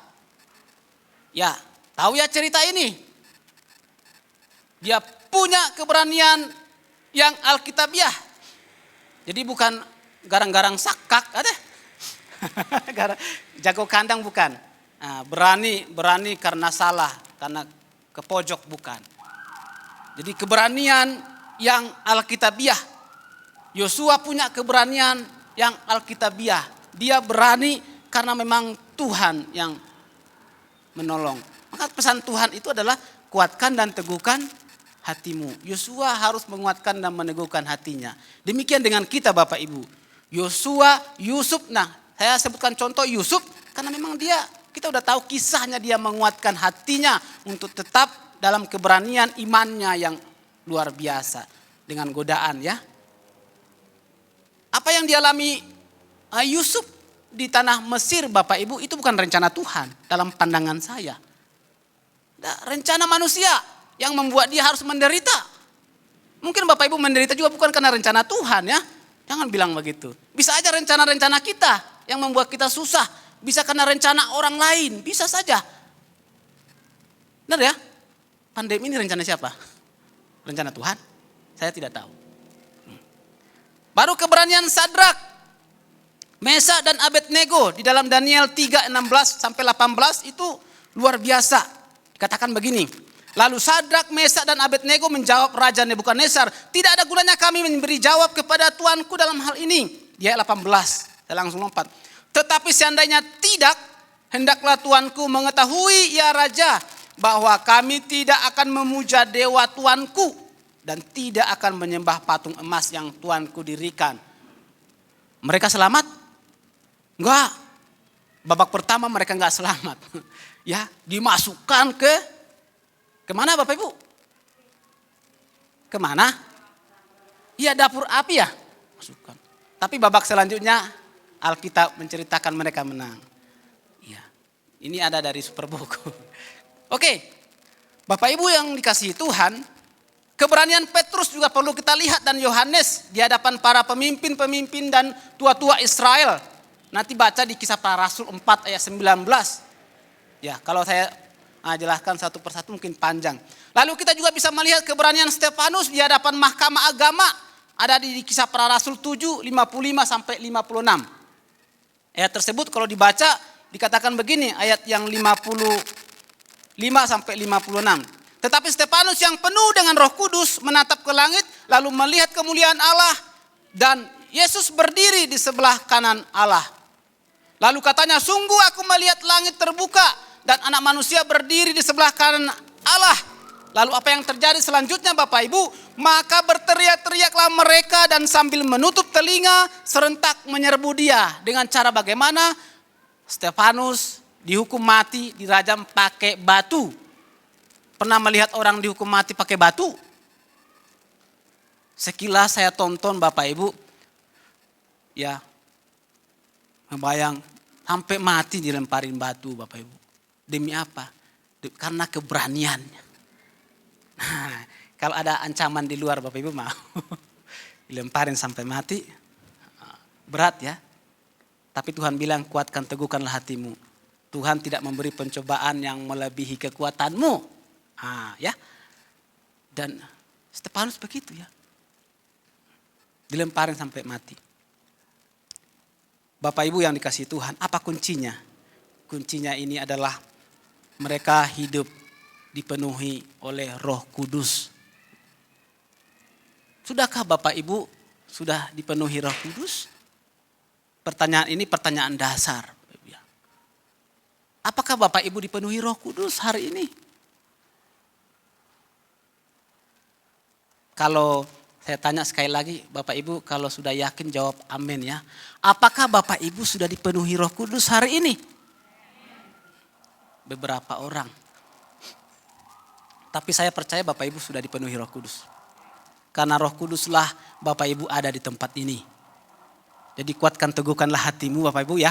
ya Tahu ya cerita ini? Dia punya keberanian yang alkitabiah. Jadi bukan garang-garang sakak, ada? Jago kandang bukan. Nah, berani karena salah, karena ke pojok bukan. Jadi keberanian yang alkitabiah. Yosua punya keberanian yang alkitabiah. Dia berani karena memang Tuhan yang menolong. Maka pesan Tuhan itu adalah kuatkan dan teguhkan hatimu. Yosua harus menguatkan dan meneguhkan hatinya. Demikian dengan kita Bapak Ibu. Yosua, Yusuf, nah saya sebutkan contoh Yusuf karena memang kita udah tahu kisahnya, dia menguatkan hatinya untuk tetap dalam keberanian imannya yang luar biasa dengan godaan ya. Apa yang dialami Yusuf di tanah Mesir Bapak Ibu itu bukan rencana Tuhan dalam pandangan saya. Rencana manusia yang membuat dia harus menderita. Mungkin Bapak Ibu menderita juga bukan karena rencana Tuhan ya. Jangan bilang begitu. Bisa aja rencana-rencana kita yang membuat kita susah. Bisa karena rencana orang lain. Bisa saja. Benar ya? Pandemi ini rencana siapa? Rencana Tuhan? Saya tidak tahu. Baru keberanian Sadrak, Mesa dan Abednego di dalam Daniel 3:16 sampai 18 itu luar biasa. Dikatakan begini. Lalu Sadrak, Mesa dan Abednego menjawab Raja Nebukadnezar, tidak ada gunanya kami memberi jawab kepada tuanku dalam hal ini. Dia 18, saya langsung lompat. Tetapi seandainya tidak, hendaklah tuanku mengetahui ya Raja, bahwa kami tidak akan memuja dewa tuanku dan tidak akan menyembah patung emas yang tuanku dirikan. Mereka selamat? Enggak. Babak pertama mereka enggak selamat. Ya, dimasukkan kemana Bapak Ibu? Kemana? Iya, dapur api ya. Masukkan. Tapi babak selanjutnya Alkitab menceritakan mereka menang. Iya. Ini ada dari Superbuku. Oke. Bapak Ibu yang dikasihi Tuhan, keberanian Petrus juga perlu kita lihat dan Yohanes di hadapan para pemimpin-pemimpin dan tua-tua Israel. Nanti baca di Kisah Para Rasul 4 ayat 19. Ya, kalau saya jelaskan satu persatu mungkin panjang. Lalu kita juga bisa melihat keberanian Stefanus di hadapan mahkamah agama. Ada di Kisah Para Rasul 7, 55 sampai 56. Ayat tersebut kalau dibaca dikatakan begini, ayat yang 55 sampai 56. Tetapi Stefanus yang penuh dengan Roh Kudus menatap ke langit lalu melihat kemuliaan Allah dan Yesus berdiri di sebelah kanan Allah. Lalu katanya, sungguh aku melihat langit terbuka dan anak manusia berdiri di sebelah kanan Allah. Lalu apa yang terjadi selanjutnya Bapak Ibu? Maka berteriak-teriaklah mereka dan sambil menutup telinga serentak menyerbu dia. Dengan cara bagaimana? Stefanus dihukum mati, dirajam pakai batu. Pernah melihat orang dihukum mati pakai batu? Sekilas saya tonton Bapak Ibu, ya membayang sampai mati dilemparin batu Bapak Ibu. Demi apa? Karena keberaniannya. Nah, kalau ada ancaman di luar Bapak Ibu mau dilemparin sampai mati, berat ya. Tapi Tuhan bilang kuatkan teguhkanlah hatimu. Tuhan tidak memberi pencobaan yang melebihi kekuatanmu. Ya. Dan Stefanus begitu ya. Dilemparin sampai mati. Bapak Ibu yang dikasihi Tuhan, apa kuncinya? Kuncinya ini adalah mereka hidup dipenuhi oleh Roh Kudus. Sudahkah Bapak Ibu sudah dipenuhi Roh Kudus? Pertanyaan ini pertanyaan dasar. Apakah Bapak Ibu dipenuhi Roh Kudus hari ini? Kalau saya tanya sekali lagi, Bapak Ibu kalau sudah yakin jawab amin ya. Apakah Bapak Ibu sudah dipenuhi Roh Kudus hari ini? Beberapa orang. Tapi saya percaya Bapak Ibu sudah dipenuhi Roh Kudus. Karena Roh Kuduslah Bapak Ibu ada di tempat ini. Jadi kuatkan teguhkanlah hatimu Bapak Ibu ya.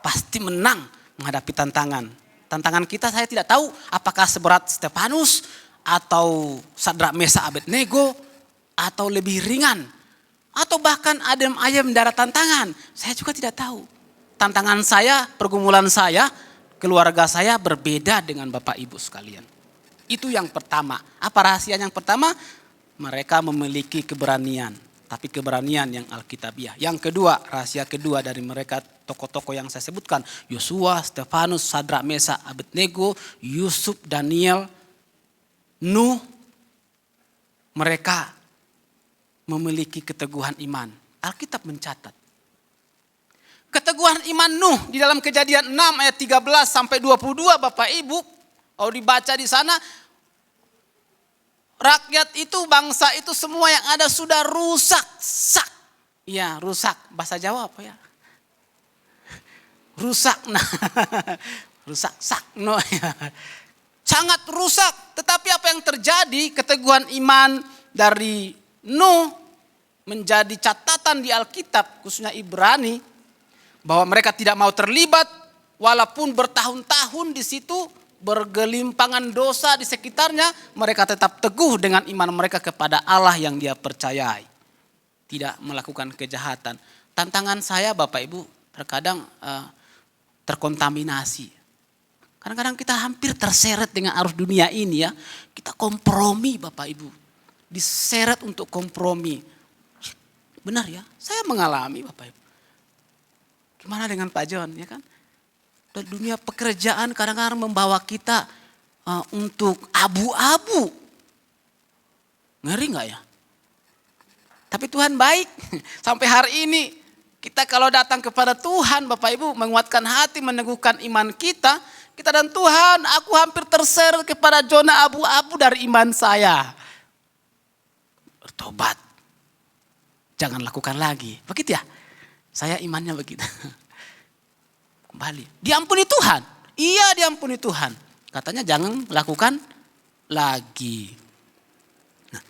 Pasti menang menghadapi tantangan. Tantangan kita saya tidak tahu apakah seberat Stefanus atau Sadrak Mesa Abednego atau lebih ringan. Atau bahkan adem ayem darah tantangan. Saya juga tidak tahu. Tantangan saya, pergumulan saya keluarga saya berbeda dengan Bapak Ibu sekalian. Itu yang pertama. Apa rahasia yang pertama? Mereka memiliki keberanian. Tapi keberanian yang Alkitabiah. Yang kedua, rahasia kedua dari mereka tokoh-tokoh yang saya sebutkan. Yosua, Stefanus, Sadrak, Mesak, Abednego, Yusuf, Daniel, Nuh. Mereka memiliki keteguhan iman. Alkitab mencatat. Keteguhan iman Nuh di dalam Kejadian 6 ayat 13 sampai 22 Bapak Ibu. Kalau dibaca di sana, rakyat itu, bangsa itu semua yang ada sudah rusak. Sak. Ya, rusak. Bahasa Jawa apa ya? Rusak. Nah. Rusak. Sak. No, ya. Sangat rusak. Tetapi apa yang terjadi? Keteguhan iman dari Nuh menjadi catatan di Alkitab, khususnya Ibrani, bahwa mereka tidak mau terlibat walaupun bertahun-tahun di situ bergelimpangan dosa di sekitarnya, mereka tetap teguh dengan iman mereka kepada Allah yang dia percayai. Tidak melakukan kejahatan. Tantangan saya Bapak Ibu terkadang terkontaminasi. Kadang-kadang kita hampir terseret dengan arus dunia ini ya. Kita kompromi Bapak Ibu. Diseret untuk kompromi. Benar ya, saya mengalami Bapak Ibu. Gimana dengan Pak John ya kan? Dunia pekerjaan kadang-kadang membawa kita untuk abu-abu. Ngeri gak ya? Tapi Tuhan baik. Sampai hari ini kita kalau datang kepada Tuhan Bapak Ibu menguatkan hati, meneguhkan iman kita. Kita dan Tuhan, aku hampir terseret kepada zona abu-abu dari iman saya. Bertobat. Jangan lakukan lagi. Begitu ya? Saya imannya begitu. Kembali. Diampuni Tuhan. Iya diampuni Tuhan. Katanya jangan lakukan lagi. Nah.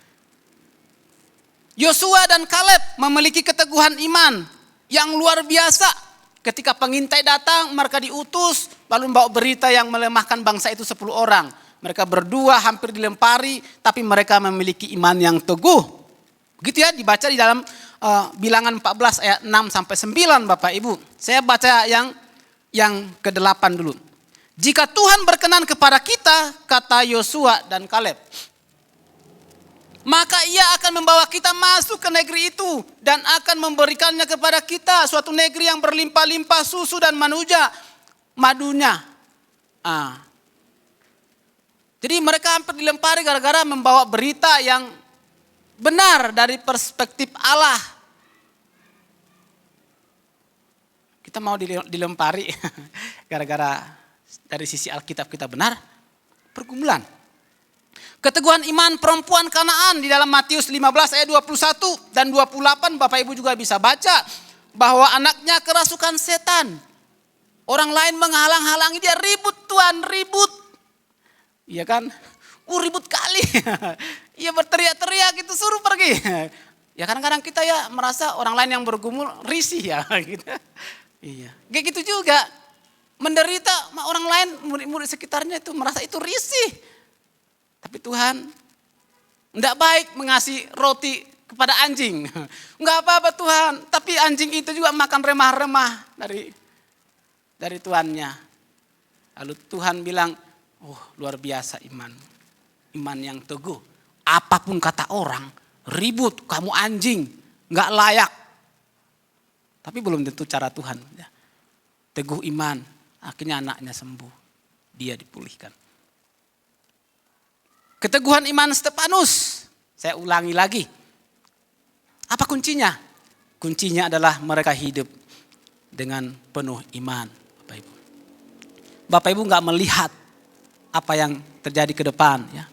Yosua dan Kaleb memiliki keteguhan iman yang luar biasa. Ketika pengintai datang, mereka diutus lalu membawa berita yang melemahkan bangsa itu 10 orang. Mereka berdua hampir dilempari, tapi mereka memiliki iman yang teguh. Begitu ya, dibaca di dalam Bilangan 14 ayat 6 sampai 9 Bapak Ibu. Saya baca yang ke-8 dulu. Jika Tuhan berkenan kepada kita, kata Yosua dan Kaleb, maka ia akan membawa kita masuk ke negeri itu dan akan memberikannya kepada kita, suatu negeri yang berlimpah-limpah susu dan madunya. Jadi mereka hampir dilempari gara-gara membawa berita yang benar dari perspektif Allah. Kita mau dilempari gara-gara dari sisi Alkitab kita benar. Pergumulan. Keteguhan iman perempuan Kanaan di dalam Matius 15 ayat 21 dan 28 Bapak Ibu juga bisa baca. Bahwa anaknya kerasukan setan. Orang lain menghalang-halangi dia, ribut Tuhan, ribut. Iya kan? Ribut kali. Ia berteriak-teriak gitu, suruh pergi. Ya kadang-kadang kita ya merasa orang lain yang bergumul risih ya. Gitu. Iya. Kayak gitu juga. Menderita orang lain, murid-murid sekitarnya itu merasa itu risih. Tapi Tuhan enggak baik mengasih roti kepada anjing. Enggak apa-apa Tuhan. Tapi anjing itu juga makan remah-remah dari tuannya. Lalu Tuhan bilang, luar biasa iman. Iman yang teguh. Apapun kata orang, ribut, kamu anjing, gak layak. Tapi belum tentu cara Tuhan. Teguh iman, akhirnya anaknya sembuh. Dia dipulihkan. Keteguhan iman Stefanus, saya ulangi lagi. Apa kuncinya? Kuncinya adalah mereka hidup dengan penuh iman. Bapak Ibu gak melihat apa yang terjadi ke depan ya.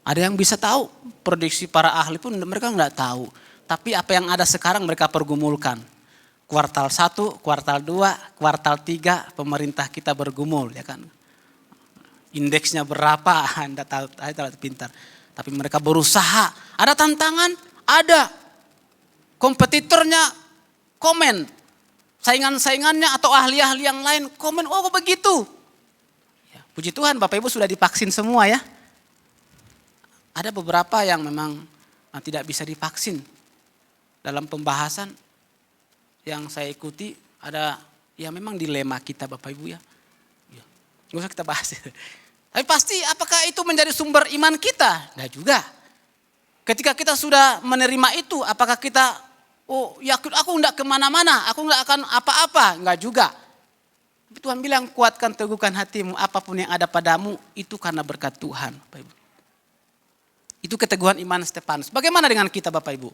Ada yang bisa tahu, prediksi para ahli pun mereka enggak tahu. Tapi apa yang ada sekarang mereka pergumulkan. Kuartal 1, kuartal 2, kuartal 3 pemerintah kita bergumul ya kan. Indeksnya berapa, Anda tahu, Anda pintar. Tapi mereka berusaha, ada tantangan, ada. Kompetitornya komen. Saingan-saingannya atau ahli-ahli yang lain komen, kok begitu. Ya, puji Tuhan Bapak Ibu sudah divaksin semua ya. Ada beberapa yang memang tidak bisa divaksin. Dalam pembahasan yang saya ikuti ada ya memang dilema kita Bapak Ibu ya. Nggak usah kita bahas. Tapi pasti apakah itu menjadi sumber iman kita? Nggak juga. Ketika kita sudah menerima itu, apakah kita, oh ya aku enggak kemana-mana, aku enggak akan apa-apa? Enggak juga. Tuhan bilang kuatkan teguhkan hatimu, apapun yang ada padamu itu karena berkat Tuhan. Bapak Ibu. Itu keteguhan iman Stefanus. Bagaimana dengan kita Bapak Ibu?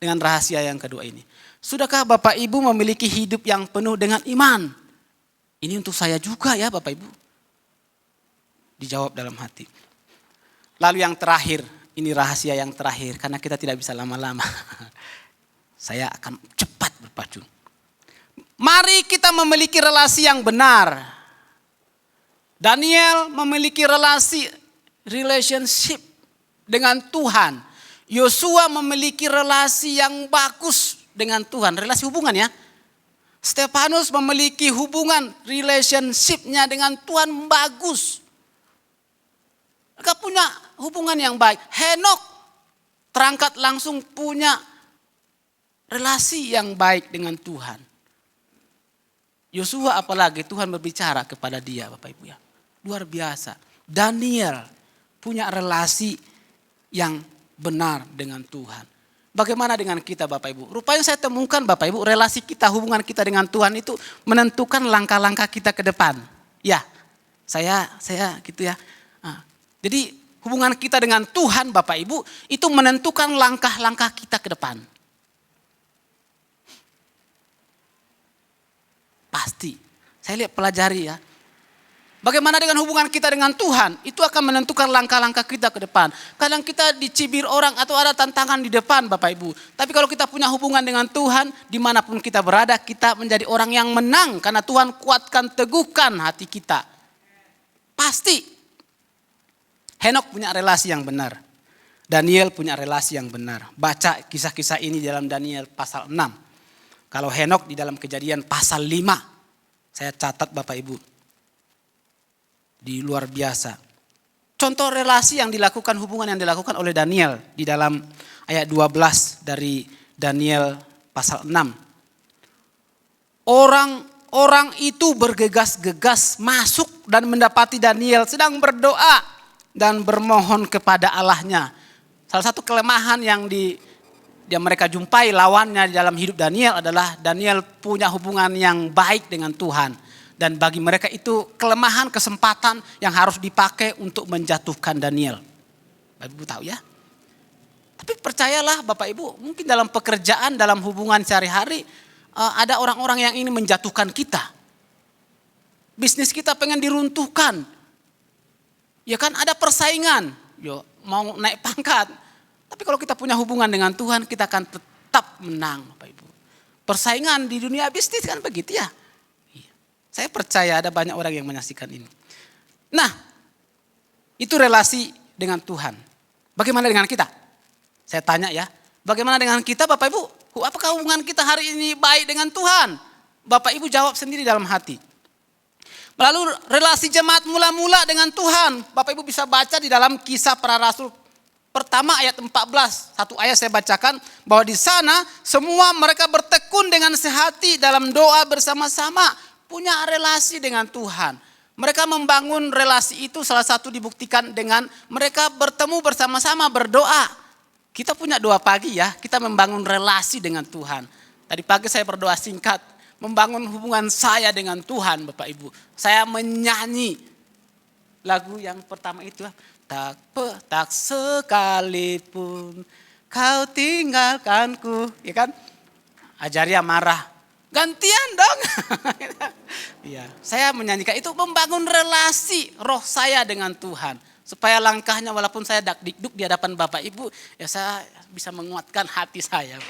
Dengan rahasia yang kedua ini. Sudahkah Bapak Ibu memiliki hidup yang penuh dengan iman? Ini untuk saya juga ya Bapak Ibu. Dijawab dalam hati. Lalu yang terakhir, ini rahasia yang terakhir karena kita tidak bisa lama-lama. Saya akan cepat berpacu. Mari kita memiliki relasi yang benar. Daniel memiliki relationship dengan Tuhan. Yosua memiliki relasi yang bagus dengan Tuhan. Relasi hubungan ya. Stefanus memiliki hubungan relationship-nya dengan Tuhan bagus. Mereka punya hubungan yang baik. Henok terangkat langsung punya relasi yang baik dengan Tuhan. Yosua apalagi Tuhan berbicara kepada dia Bapak Ibu ya. Luar biasa. Daniel punya relasi yang benar dengan Tuhan. Bagaimana dengan kita Bapak Ibu? Rupanya saya temukan Bapak Ibu relasi kita, hubungan kita dengan Tuhan itu menentukan langkah-langkah kita ke depan. Ya, saya gitu ya. Jadi hubungan kita dengan Tuhan Bapak Ibu itu menentukan langkah-langkah kita ke depan. Pasti. Saya lihat pelajari ya. Bagaimana dengan hubungan kita dengan Tuhan? Itu akan menentukan langkah-langkah kita ke depan. Kadang kita dicibir orang atau ada tantangan di depan Bapak Ibu. Tapi kalau kita punya hubungan dengan Tuhan, dimanapun kita berada, kita menjadi orang yang menang. Karena Tuhan kuatkan, teguhkan hati kita. Pasti. Henok punya relasi yang benar. Daniel punya relasi yang benar. Baca kisah-kisah ini dalam Daniel pasal 6. Kalau Henok di dalam Kejadian pasal 5. Saya catat Bapak Ibu. Di luar biasa. Contoh relasi yang dilakukan, hubungan yang dilakukan oleh Daniel. Di dalam ayat 12 dari Daniel pasal 6. Orang itu bergegas-gegas masuk dan mendapati Daniel sedang berdoa. Dan bermohon kepada Allahnya. Salah satu kelemahan yang mereka jumpai lawannya di dalam hidup Daniel adalah Daniel punya hubungan yang baik dengan Tuhan. Dan bagi mereka itu kelemahan, kesempatan yang harus dipakai untuk menjatuhkan Daniel. Bapak Ibu tahu ya. Tapi percayalah Bapak Ibu, mungkin dalam pekerjaan, dalam hubungan sehari-hari, ada orang-orang yang ingin menjatuhkan kita. Bisnis kita pengen diruntuhkan. Ya kan ada persaingan, mau naik pangkat. Tapi kalau kita punya hubungan dengan Tuhan, kita akan tetap menang Bapak Ibu. Persaingan di dunia bisnis kan begitu ya. Saya percaya ada banyak orang yang menyaksikan ini. Nah, itu relasi dengan Tuhan. Bagaimana dengan kita? Saya tanya ya, bagaimana dengan kita Bapak Ibu? Apakah hubungan kita hari ini baik dengan Tuhan? Bapak Ibu jawab sendiri dalam hati. Lalu relasi jemaat mula-mula dengan Tuhan. Bapak Ibu bisa baca di dalam Kisah Para Rasul pertama ayat 14. Satu ayat saya bacakan bahwa di sana semua mereka bertekun dengan sehati dalam doa bersama-sama. Punya relasi dengan Tuhan. Mereka membangun relasi itu salah satu dibuktikan dengan mereka bertemu bersama-sama berdoa. Kita punya doa pagi ya, kita membangun relasi dengan Tuhan. Tadi pagi saya berdoa singkat. Membangun hubungan saya dengan Tuhan Bapak Ibu. Saya menyanyi lagu yang pertama itu. Tak sekalipun kau tinggalkanku. Ya kan? Ajaria marah. Gantian dong. Ya, saya menyanyikan itu membangun relasi roh saya dengan Tuhan. Supaya langkahnya walaupun saya dak-dikduk di hadapan Bapak Ibu. Ya saya bisa menguatkan hati saya.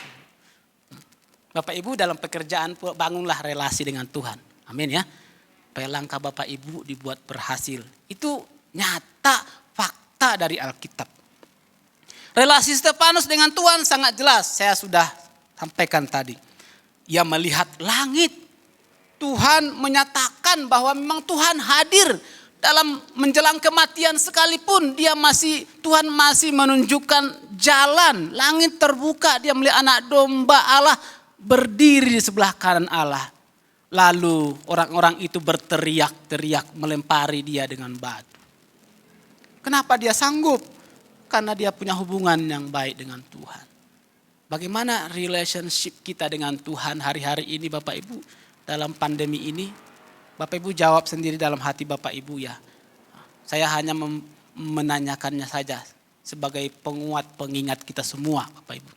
Bapak Ibu dalam pekerjaan bangunlah relasi dengan Tuhan. Amin ya. Supaya langkah Bapak Ibu dibuat berhasil. Itu nyata fakta dari Alkitab. Relasi Stefanus dengan Tuhan sangat jelas. Saya sudah sampaikan tadi. Ia melihat langit. Tuhan menyatakan bahwa memang Tuhan hadir dalam menjelang kematian sekalipun Tuhan masih menunjukkan jalan. Langit terbuka, dia melihat anak domba Allah berdiri di sebelah kanan Allah. Lalu orang-orang itu berteriak-teriak melempari dia dengan batu. Kenapa dia sanggup? Karena dia punya hubungan yang baik dengan Tuhan. Bagaimana relationship kita dengan Tuhan hari-hari ini Bapak Ibu dalam pandemi ini? Bapak Ibu jawab sendiri dalam hati Bapak Ibu ya. Saya hanya menanyakannya saja sebagai penguat pengingat kita semua Bapak Ibu.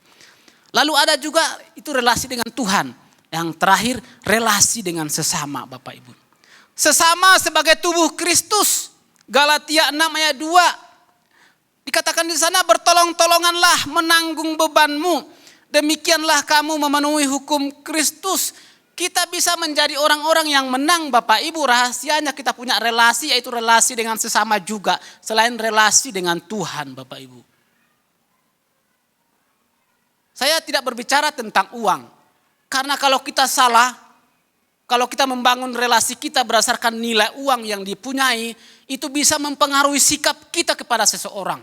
Lalu ada juga itu relasi dengan Tuhan. Yang terakhir relasi dengan sesama Bapak Ibu. Sesama sebagai tubuh Kristus. Galatia 6 ayat 2. Dikatakan di sana bertolong-tolonganlah menanggung bebanmu. Demikianlah kamu memenuhi hukum Kristus. Kita bisa menjadi orang-orang yang menang Bapak Ibu. Rahasianya kita punya relasi, yaitu relasi dengan sesama juga. Selain relasi dengan Tuhan Bapak Ibu. Saya tidak berbicara tentang uang. Karena kalau kita salah, kalau kita membangun relasi kita berdasarkan nilai uang yang dipunyai, itu bisa mempengaruhi sikap kita kepada seseorang.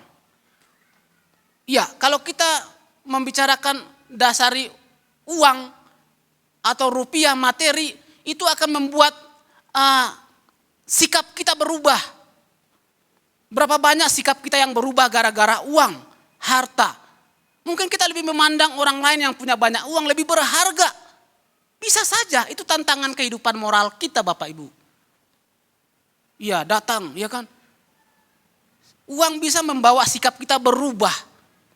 Ya, kalau kita membicarakan dasari uang atau rupiah materi, itu akan membuat sikap kita berubah. Berapa banyak sikap kita yang berubah gara-gara uang, harta. Mungkin kita lebih memandang orang lain yang punya banyak uang lebih berharga. Bisa saja, itu tantangan kehidupan moral kita Bapak Ibu. Iya datang, ya kan. Uang bisa membawa sikap kita berubah.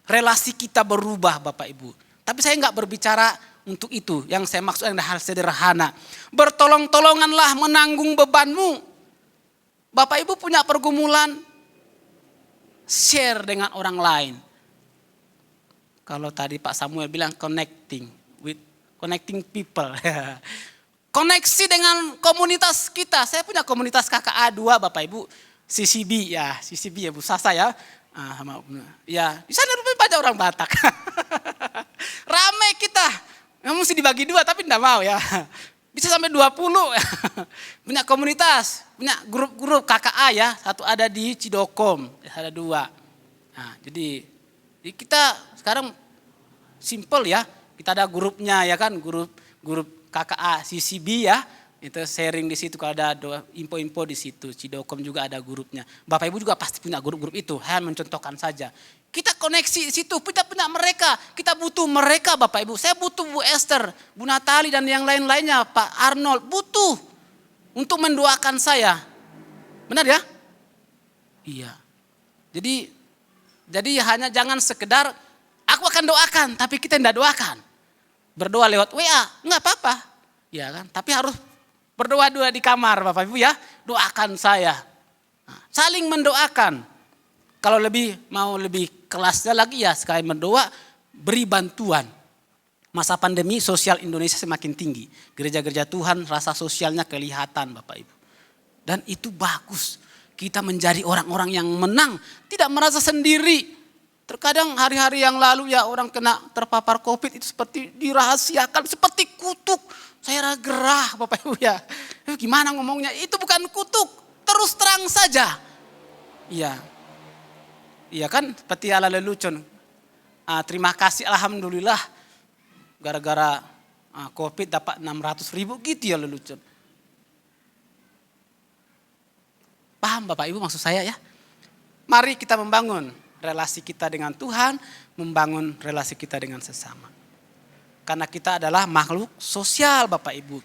Relasi kita berubah Bapak Ibu. Tapi saya nggak berbicara untuk itu. Yang saya maksud adalah hal sederhana. Bertolong-tolonganlah menanggung bebanmu. Bapak Ibu punya pergumulan, share dengan orang lain. Kalau tadi Pak Samuel bilang connecting people. Koneksi dengan komunitas kita. Saya punya komunitas KKA 2 Bapak Ibu. CCB ya Bu Sasa ya. Ya, di sana rupanya banyak orang Batak. Rame kita. Mesti dibagi 2 tapi enggak mau ya. Bisa sampai 20. Punya komunitas, punya grup-grup KKA ya. Satu ada di Cidokom, ada 2. Nah, jadi kita sekarang simple ya, kita ada grupnya ya kan, grup KKA CCB ya, itu sharing di situ kalau ada info-info di situ. Cidokom juga ada grupnya. Bapak Ibu juga pasti punya grup-grup itu. Saya mencontohkan saja. Kita koneksi di situ, kita punya mereka, kita butuh mereka Bapak Ibu. Saya butuh Bu Esther, Bu Natali dan yang lain-lainnya, Pak Arnold butuh untuk mendoakan saya. Benar ya? Iya. Jadi hanya jangan sekedar aku akan doakan, tapi kita tidak doakan. Berdoa lewat WA, enggak apa-apa. Ya kan? Tapi harus berdoa di kamar Bapak Ibu ya. Doakan saya. Nah, saling mendoakan. Kalau mau lebih kelasnya lagi ya sekali mendoa, beri bantuan. Masa pandemi sosial Indonesia semakin tinggi. Gereja-gereja Tuhan rasa sosialnya kelihatan Bapak Ibu. Dan itu bagus. Kita menjadi orang-orang yang menang. Tidak merasa sendiri. Terkadang hari-hari yang lalu ya orang kena terpapar COVID itu seperti dirahasiakan, seperti kutuk. Saya gerah Bapak Ibu ya. Gimana ngomongnya? Itu bukan kutuk, terus terang saja. Iya. Iya kan seperti ala lelucon. Terima kasih alhamdulillah gara-gara COVID dapat 600.000 gitu ya lelucon. Paham Bapak Ibu maksud saya ya? Mari kita membangun relasi kita dengan Tuhan, membangun relasi kita dengan sesama. Karena kita adalah makhluk sosial Bapak Ibu.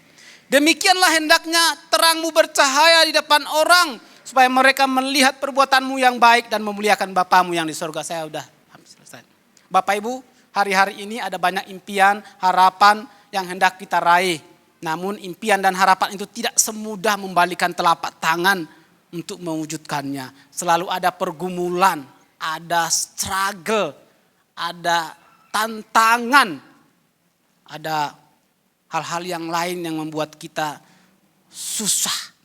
Demikianlah hendaknya terangmu bercahaya di depan orang, supaya mereka melihat perbuatanmu yang baik dan memuliakan Bapamu yang di surga. Saya udah selesai. Bapak Ibu, hari-hari ini ada banyak impian, harapan yang hendak kita raih. Namun impian dan harapan itu tidak semudah membalikan telapak tangan untuk mewujudkannya. Selalu ada pergumulan, ada struggle, ada tantangan, ada hal-hal yang lain yang membuat kita susah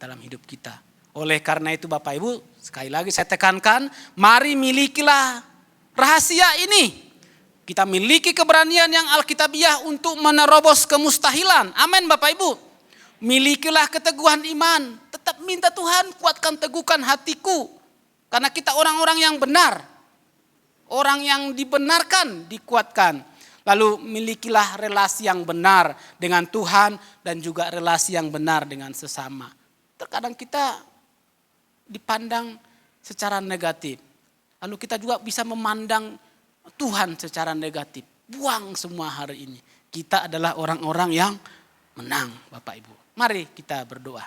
dalam hidup kita. Oleh karena itu Bapak Ibu, sekali lagi saya tekankan, mari milikilah rahasia ini. Kita miliki keberanian yang alkitabiah untuk menerobos kemustahilan. Amin Bapak Ibu. Milikilah keteguhan iman. Tetap minta Tuhan kuatkan teguhkan hatiku. Karena kita orang-orang yang benar. Orang yang dibenarkan, dikuatkan. Lalu milikilah relasi yang benar dengan Tuhan dan juga relasi yang benar dengan sesama. Terkadang kita dipandang secara negatif. Lalu kita juga bisa memandang Tuhan secara negatif. Buang semua hari ini. Kita adalah orang-orang yang menang, Bapak Ibu. Mari kita berdoa.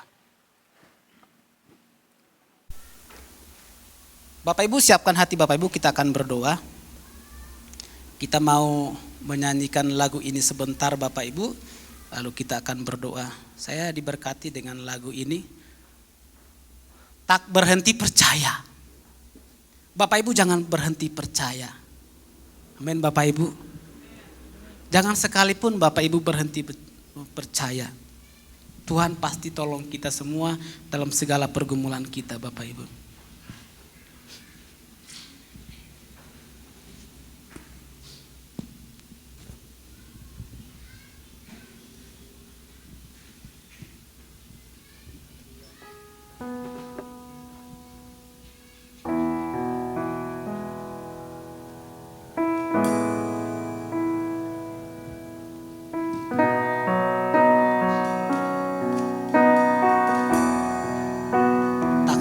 Bapak Ibu, siapkan hati Bapak Ibu, kita akan berdoa. Kita mau menyanyikan lagu ini sebentar Bapak Ibu, lalu kita akan berdoa. Saya diberkati dengan lagu ini. Tak berhenti percaya. Bapak Ibu jangan berhenti percaya. Amin Bapak Ibu. Jangan sekalipun Bapak Ibu berhenti percaya. Tuhan pasti tolong kita semua dalam segala pergumulan kita Bapak Ibu.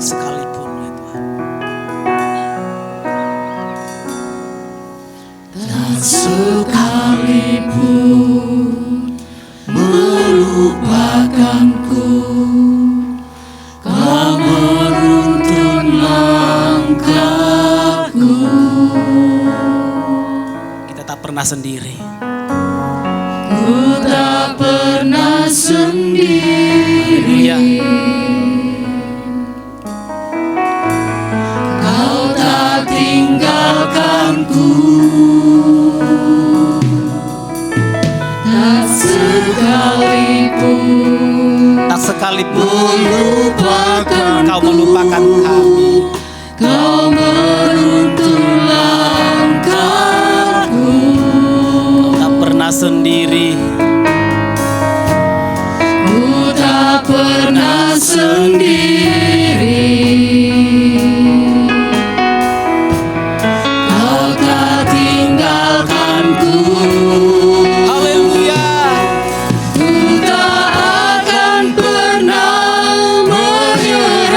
Sekalipun ya Tuhan. Tak sekalipun melupakanku, kau menuntun langkahku. Kita tak pernah sendiri. Ku tak pernah sendiri. Haleluya. Tinggalkanku, tak sekalipun Kau melupakan kami. Kau menuntun langkahku. Kau tak pernah sendiri. Ku tak pernah sendiri. Haleluya. Ku tak akan pernah menyerah.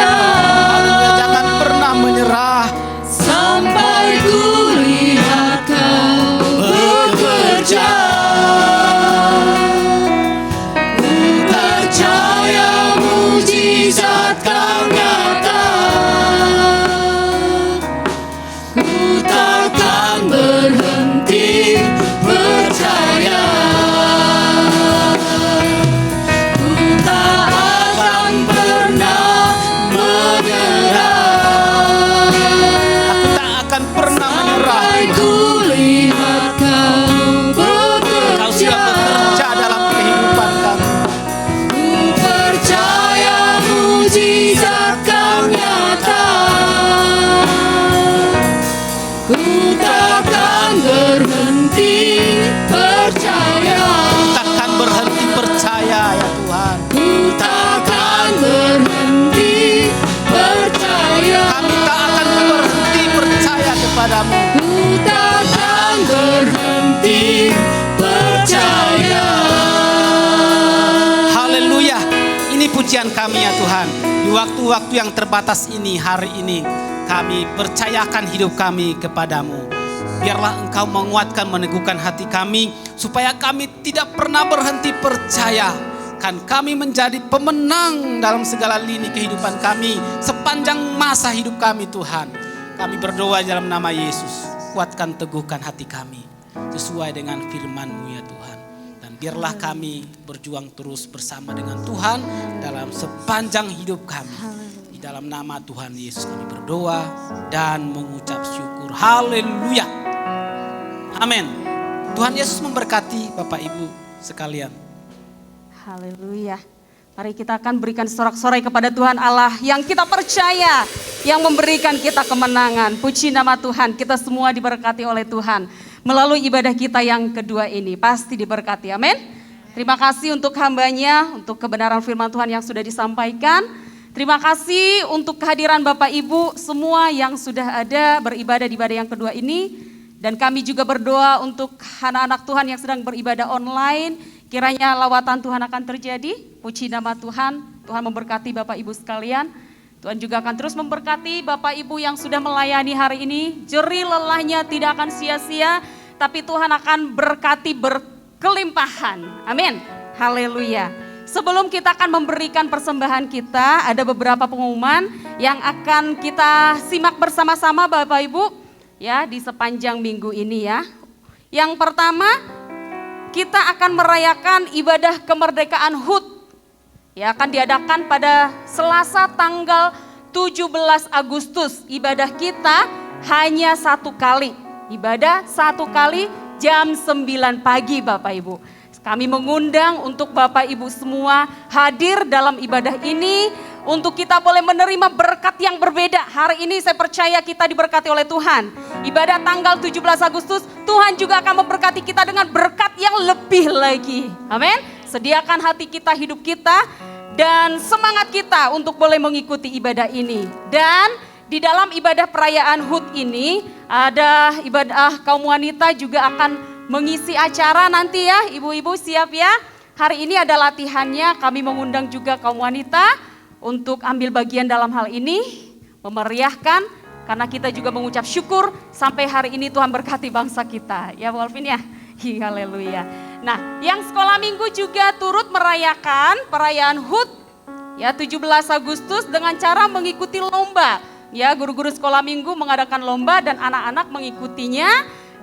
Haleluya, jangan pernah menyerah. Sampai ku lihat kau bekerja. Ku percaya mujizat kau nyata. Ku takkan berhenti percaya. Ku tak akan pernah menyerah. Aku tak akan pernah menyerah. Sampai ku lihat kau Kau sudah bekerja dalam kehidupan kami. Ku percaya mujizat kau nyata. Ku takkan berhenti percaya. Takkan berhenti percaya ya Tuhan. Ku takkan berhenti percaya. Kami tak akan berhenti percaya kepadamu. Ku takkan berhenti percaya. Haleluya. Ini pujian kami ya Tuhan. Di waktu-waktu yang terbatas ini, hari ini, kami percayakan hidup kami kepadamu. Biarlah Engkau menguatkan, meneguhkan hati kami, supaya kami tidak pernah berhenti percaya. Kan kami menjadi pemenang dalam segala lini kehidupan kami, sepanjang masa hidup kami Tuhan. Kami berdoa dalam nama Yesus. Kuatkan, teguhkan hati kami, sesuai dengan firman-Mu ya Tuhan. Dan biarlah kami berjuang terus bersama dengan Tuhan dalam sepanjang hidup kami. Di dalam nama Tuhan Yesus kami berdoa dan mengucap syukur. Haleluya. Amin. Tuhan Yesus memberkati Bapak Ibu sekalian. Haleluya. Mari kita akan berikan sorak-sorai kepada Tuhan Allah yang kita percaya, yang memberikan kita kemenangan. Puji nama Tuhan, kita semua diberkati oleh Tuhan. Melalui ibadah kita yang kedua ini, pasti diberkati, amin. Terima kasih untuk hambanya, untuk kebenaran firman Tuhan yang sudah disampaikan. Terima kasih untuk kehadiran Bapak Ibu semua yang sudah ada beribadah di ibadah yang kedua ini. Dan kami juga berdoa untuk anak-anak Tuhan yang sedang beribadah online. Kiranya lawatan Tuhan akan terjadi. Puji nama Tuhan. Tuhan memberkati Bapak Ibu sekalian. Tuhan juga akan terus memberkati Bapak Ibu yang sudah melayani hari ini. Jerih lelahnya tidak akan sia-sia, tapi Tuhan akan berkati berkelimpahan. Amin. Haleluya. Sebelum kita akan memberikan persembahan kita, ada beberapa pengumuman yang akan kita simak bersama-sama Bapak Ibu ya di sepanjang minggu ini ya. Yang pertama, kita akan merayakan ibadah kemerdekaan HUT. Ya, akan diadakan pada Selasa tanggal 17 Agustus. Ibadah kita hanya satu kali. Ibadah satu kali jam 9 pagi Bapak Ibu. Kami mengundang untuk Bapak Ibu semua hadir dalam ibadah ini. Untuk kita boleh menerima berkat yang berbeda. Hari ini saya percaya kita diberkati oleh Tuhan. Ibadah tanggal 17 Agustus, Tuhan juga akan memberkati kita dengan berkat yang lebih lagi. Amin. Sediakan hati kita, hidup kita, dan semangat kita untuk boleh mengikuti ibadah ini. Dan di dalam ibadah perayaan HUT ini, ada ibadah kaum wanita juga akan mengisi acara nanti ya. Ibu-ibu siap ya. Hari ini ada latihannya, kami mengundang juga kaum wanita untuk ambil bagian dalam hal ini, memeriahkan, karena kita juga mengucap syukur sampai hari ini Tuhan berkati bangsa kita. Ya Bu Alvin ya. Haleluya. Nah, yang sekolah minggu juga turut merayakan perayaan HUT ya 17 Agustus dengan cara mengikuti lomba. Ya, guru-guru sekolah minggu mengadakan lomba dan anak-anak mengikutinya.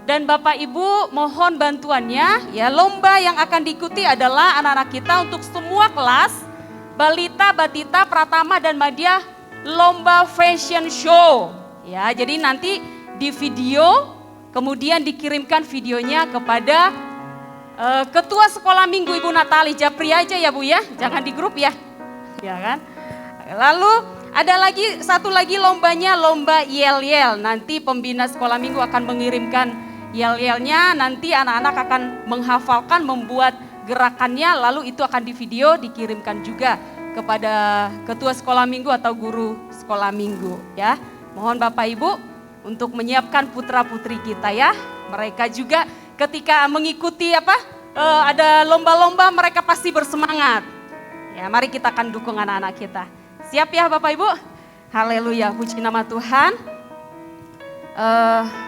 Dan Bapak Ibu mohon bantuannya. Ya, lomba yang akan diikuti adalah anak-anak kita untuk semua kelas, balita, batita, pratama dan madya, lomba fashion show. Ya, jadi nanti di video, kemudian dikirimkan videonya kepada Ketua Sekolah Minggu Ibu Natali Japri aja ya Bu ya, jangan di grup ya. Ya kan? Lalu ada lagi satu lagi lombanya, lomba yel-yel. Nanti pembina Sekolah Minggu akan mengirimkan yel-yelnya, nanti anak-anak akan menghafalkan, membuat gerakannya, lalu itu akan di video dikirimkan juga kepada Ketua Sekolah Minggu atau guru Sekolah Minggu ya. Mohon Bapak Ibu untuk menyiapkan putra-putri kita ya. Mereka juga ketika mengikuti ada lomba-lomba mereka pasti bersemangat. Ya, mari kita akan dukung anak-anak kita. Siap ya Bapak Ibu? Haleluya, puji nama Tuhan.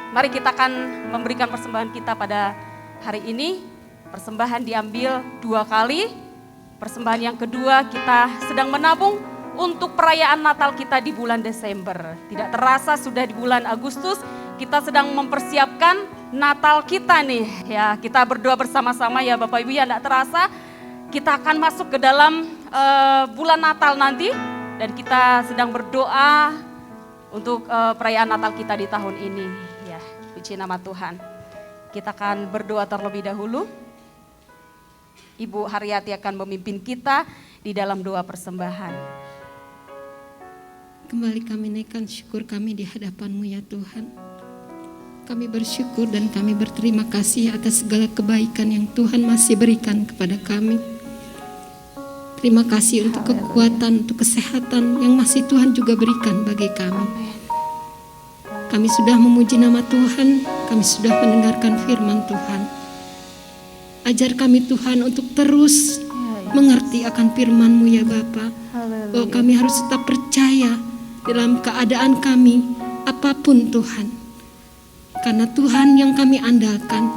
Mari kita akan memberikan persembahan kita pada hari ini. Persembahan diambil 2 kali. Persembahan yang kedua kita sedang menabung untuk perayaan Natal kita di bulan Desember. Tidak terasa sudah di bulan Agustus, kita sedang mempersiapkan Natal kita nih. Ya, kita berdoa bersama-sama ya Bapak Ibu ya, tidak terasa kita akan masuk ke dalam bulan Natal nanti. Dan kita sedang berdoa untuk perayaan Natal kita di tahun ini. Ya, puji nama Tuhan. Kita akan berdoa terlebih dahulu. Ibu Haryati akan memimpin kita di dalam doa persembahan. Kembali kami naikkan syukur kami di hadapan-Mu ya Tuhan. Kami bersyukur dan kami berterima kasih atas segala kebaikan yang Tuhan masih berikan kepada kami. Terima kasih untuk kekuatan, untuk kesehatan yang masih Tuhan juga berikan bagi kami. Kami sudah memuji nama Tuhan, kami sudah mendengarkan firman Tuhan. Ajar kami Tuhan untuk terus mengerti akan firman-Mu ya Bapa. Bahwa kami harus tetap percaya dalam keadaan kami, apapun Tuhan. Karena Tuhan yang kami andalkan,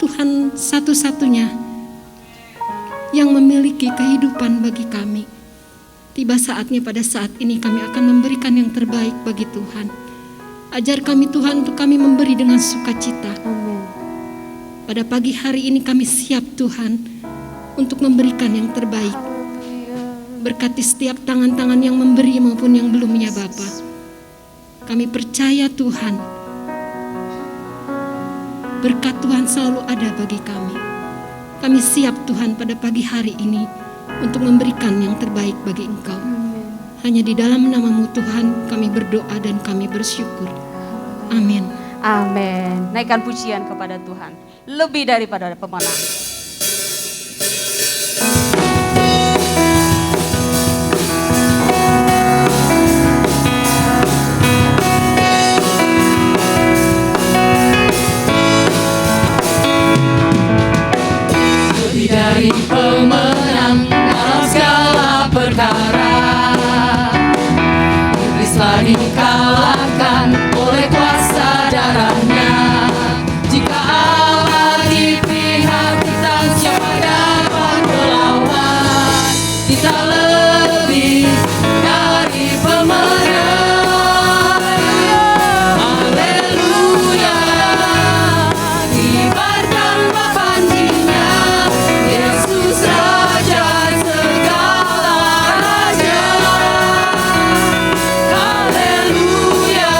Tuhan satu-satunya yang memiliki kehidupan bagi kami. Tiba saatnya pada saat ini kami akan memberikan yang terbaik bagi Tuhan. Ajar kami Tuhan untuk kami memberi dengan sukacita. Pada pagi hari ini kami siap Tuhan untuk memberikan yang terbaik. Berkati setiap tangan-tangan yang memberi maupun yang belum ya Bapa. Kami percaya Tuhan, berkat Tuhan selalu ada bagi kami. Kami siap Tuhan pada pagi hari ini untuk memberikan yang terbaik bagi Engkau. Hanya di dalam nama-Mu Tuhan kami berdoa dan kami bersyukur. Amin. Amin. Naikkan pujian kepada Tuhan. Lebih daripada pemenang. lebih dari pemenang dalam segala perkara. Iblis telah dikalahkan oleh kuasa darahnya. Jika Allah di pihak kita, siapa dapat melawan? Kita lebih dari pemenang. Haleluya, kibarkanlah panjinya, Yesus Raja segala raja. Haleluya,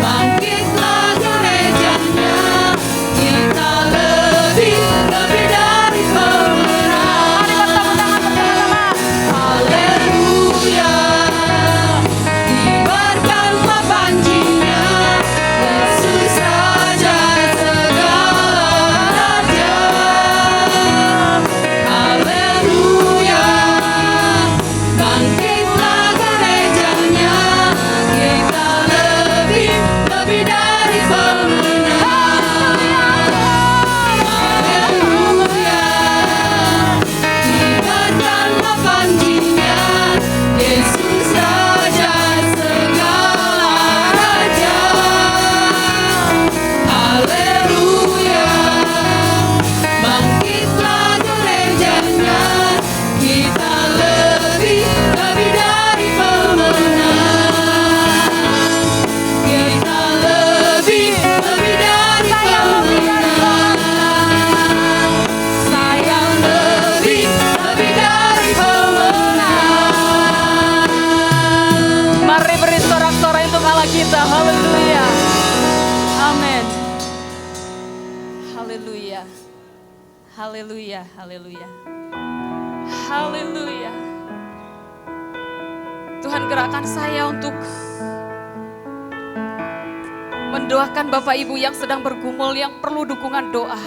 bangkitlah gerejanya, kita lebih dari pemenang. Haleluya, kibarkanlah panjinya, Yesus Raja segala raja. Haleluya, bangkitlah gerejanya, kita lebih dari pemenang. Haleluya, kibarkanlah panjinya, Yesus Raja segala raja. Haleluya, bangkitlah gerejanya, kita lebih dari pemenang. Kita lebih dari pemenang. Sayang lebih dari pemenang. Mari beri sorak-sorai untuk Allah kita. Haleluya. Amin. Haleluya. Haleluya. Haleluya. Haleluya. Tuhan gerakkan saya untuk mendoakan Bapak Ibu yang sedang bergumul, yang perlu dukungan doa.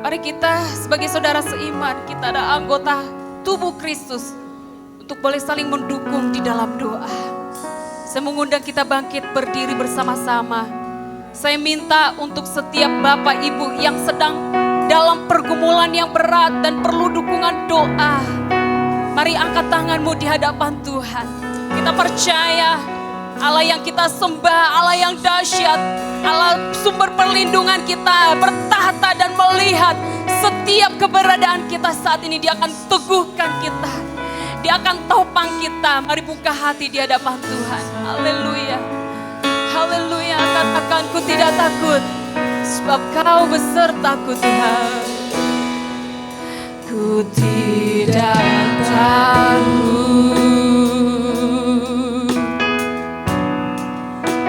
Mari kita sebagai saudara seiman, kita ada anggota tubuh Kristus untuk boleh saling mendukung di dalam doa. Saya mengundang kita bangkit berdiri bersama-sama. Saya minta untuk setiap Bapak Ibu yang sedang dalam pergumulan yang berat dan perlu dukungan doa. Mari angkat tanganmu di hadapan Tuhan. Kita percaya Allah yang kita sembah, Allah yang dahsyat, Allah sumber perlindungan kita, bertahta dan melihat setiap keberadaan kita saat ini. Dia akan teguhkan kita, Dia akan topang kita. Mari buka hati di hadapan Tuhan. Haleluya. Haleluya, katakan ku tidak takut, sebab Kau besertaku Tuhan. Ku tidak takut,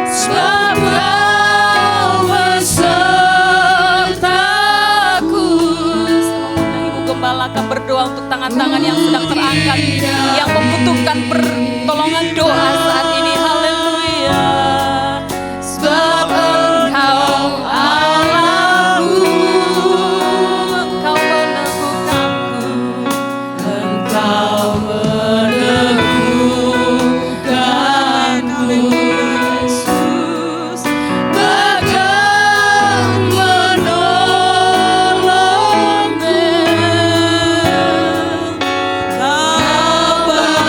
sebab Kau besertaku. Ibu Gembala akan berdoa untuk tangan-tangan yang sedang terangkat, yang membutuhkan pertolongan doa saat ini. Haleluya. Sebab Engkau Allahku, Engkau meneguhkanku. Engkau meneguhkanku, Yesus, bahkan menolongku. Kau berbuka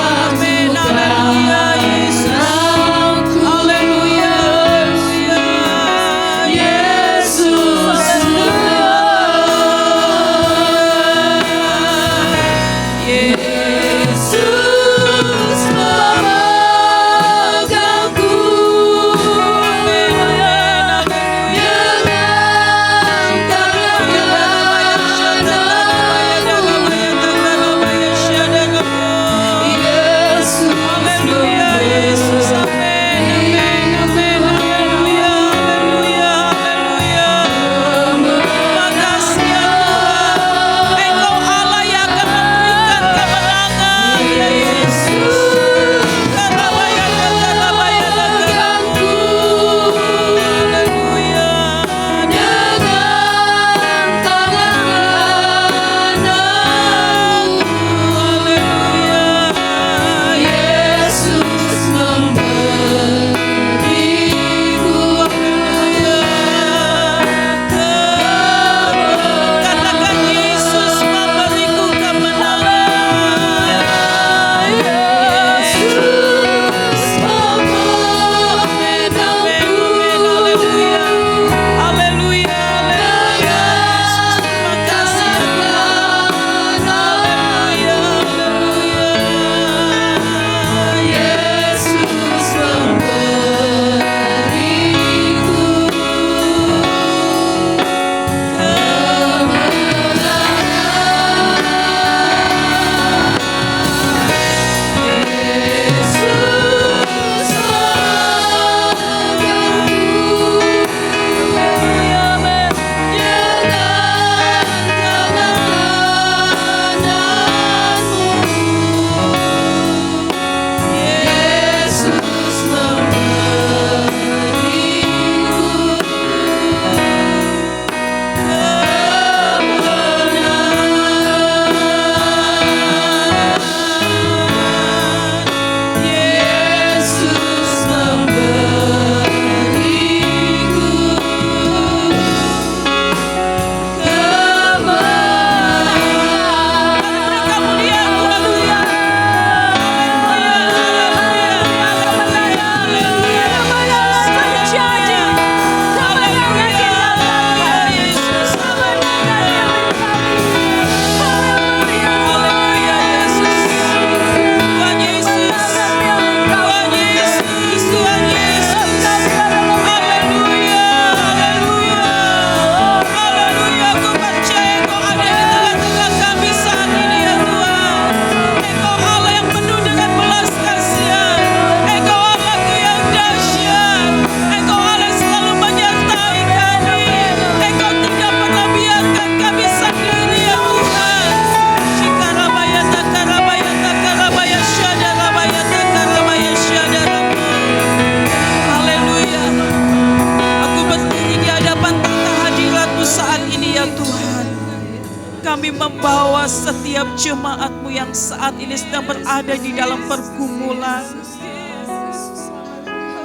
kami membawa setiap jemaat-Mu yang saat ini sedang berada di dalam pergumulan.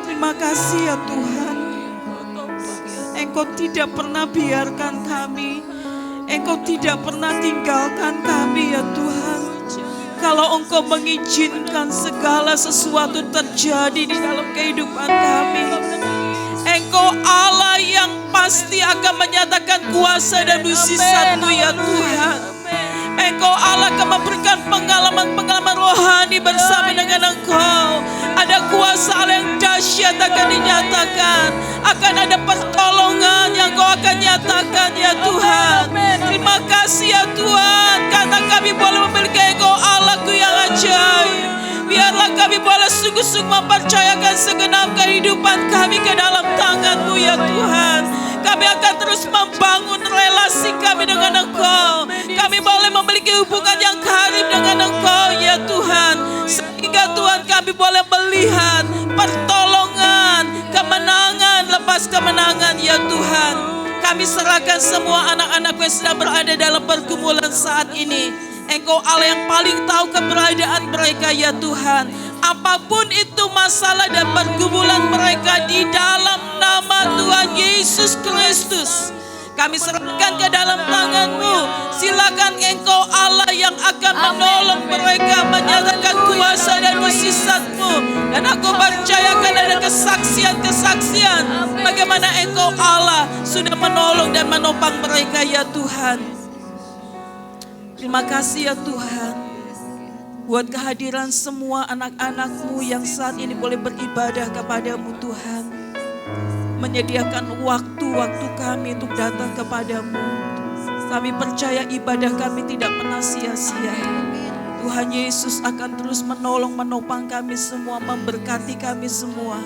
Terima kasih ya Tuhan. Engkau tidak pernah biarkan kami. Engkau tidak pernah tinggalkan kami ya Tuhan. Kalau Engkau mengizinkan segala sesuatu terjadi di dalam kehidupan kami, Engkau Allah yang pasti akan menyatakan kuasa dan mujizat-Mu ya Tuhan. Engkau Allah akan memberikan pengalaman-pengalaman rohani bersama dengan Engkau. Ada kuasa Allah yang dahsyat akan dinyatakan. Akan ada pertolongan yang Engkau akan nyatakan ya Tuhan. Terima kasih ya Tuhan, karena kami boleh memiliki Engkau Allahku yang ajaib. Biarlah kami boleh sungguh-sungguh mempercayakan segenap kehidupan kami ke dalam tangan-Mu ya Tuhan. Kami akan terus membangun relasi kami dengan Engkau. Kami boleh memiliki hubungan yang karib dengan Engkau ya Tuhan. Sehingga Tuhan kami boleh melihat pertolongan, kemenangan lepas kemenangan ya Tuhan. Kami serahkan semua anak-anak yang sedang berada dalam pergumulan saat ini. Engkau Allah yang paling tahu keberadaan mereka ya Tuhan. Apapun itu masalah dan pergumulan mereka, di dalam nama Tuhan Yesus Kristus kami serahkan ke dalam tangan-Mu. Silakan Engkau Allah yang akan menolong mereka, menyatakan kuasa dan mujizat-Mu. Dan aku percayakan ada kesaksian-kesaksian bagaimana Engkau Allah sudah menolong dan menopang mereka ya Tuhan. Terima kasih ya Tuhan, buat kehadiran semua anak-anak-Mu yang saat ini boleh beribadah kepada-Mu Tuhan. Menyediakan waktu-waktu kami untuk datang kepada-Mu. Kami percaya ibadah kami tidak pernah sia-sia. Tuhan Yesus akan terus menolong, menopang kami semua, memberkati kami semua.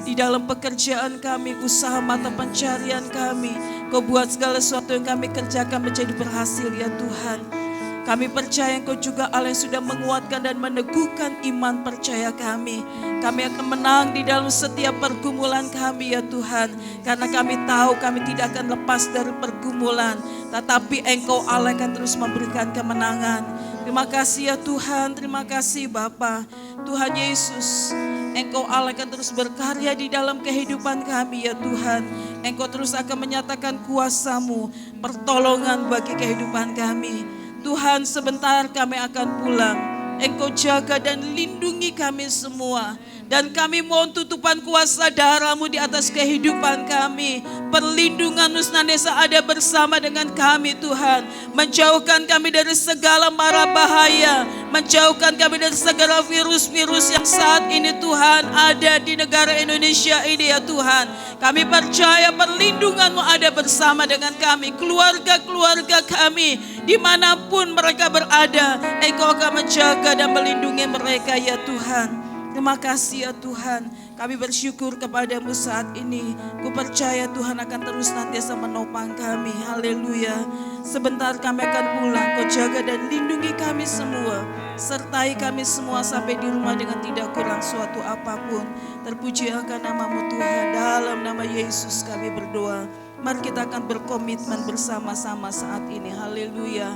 Di dalam pekerjaan kami, usaha mata pencarian kami, Kau buat segala sesuatu yang kami kerjakan menjadi berhasil ya Tuhan. Kami percaya Engkau juga Allah yang sudah menguatkan dan meneguhkan iman percaya kami. Kami akan menang di dalam setiap pergumulan kami ya Tuhan. Karena kami tahu kami tidak akan lepas dari pergumulan. Tetapi Engkau Allah akan terus memberikan kemenangan. Terima kasih ya Tuhan, terima kasih Bapa. Tuhan Yesus, Engkau Allah akan terus berkarya di dalam kehidupan kami ya Tuhan. Engkau terus akan menyatakan kuasa-Mu, pertolongan bagi kehidupan kami. Tuhan, sebentar kami akan pulang. Engkau jaga dan lindungi kami semua. Dan kami mohon tutupan kuasa darah-Mu di atas kehidupan kami. Perlindungan-Mu senantiasa ada bersama dengan kami Tuhan. Menjauhkan kami dari segala mara bahaya. Menjauhkan kami dari segala virus-virus yang saat ini Tuhan ada di negara Indonesia ini ya Tuhan. Kami percaya perlindungan-Mu ada bersama dengan kami. Keluarga-keluarga kami dimanapun mereka berada, Engkau akan menjaga dan melindungi mereka ya Tuhan. Terima kasih ya Tuhan, kami bersyukur kepada-Mu saat ini. Ku percaya Tuhan akan terus nantiasa menopang kami. Haleluya. Sebentar kami akan pulang, Kau jaga dan lindungi kami semua. Sertai kami semua sampai di rumah dengan tidak kurang suatu apapun. Terpuji akan nama-Mu Tuhan. Dalam nama Yesus kami berdoa. Mari kita akan berkomitmen bersama-sama saat ini. Haleluya.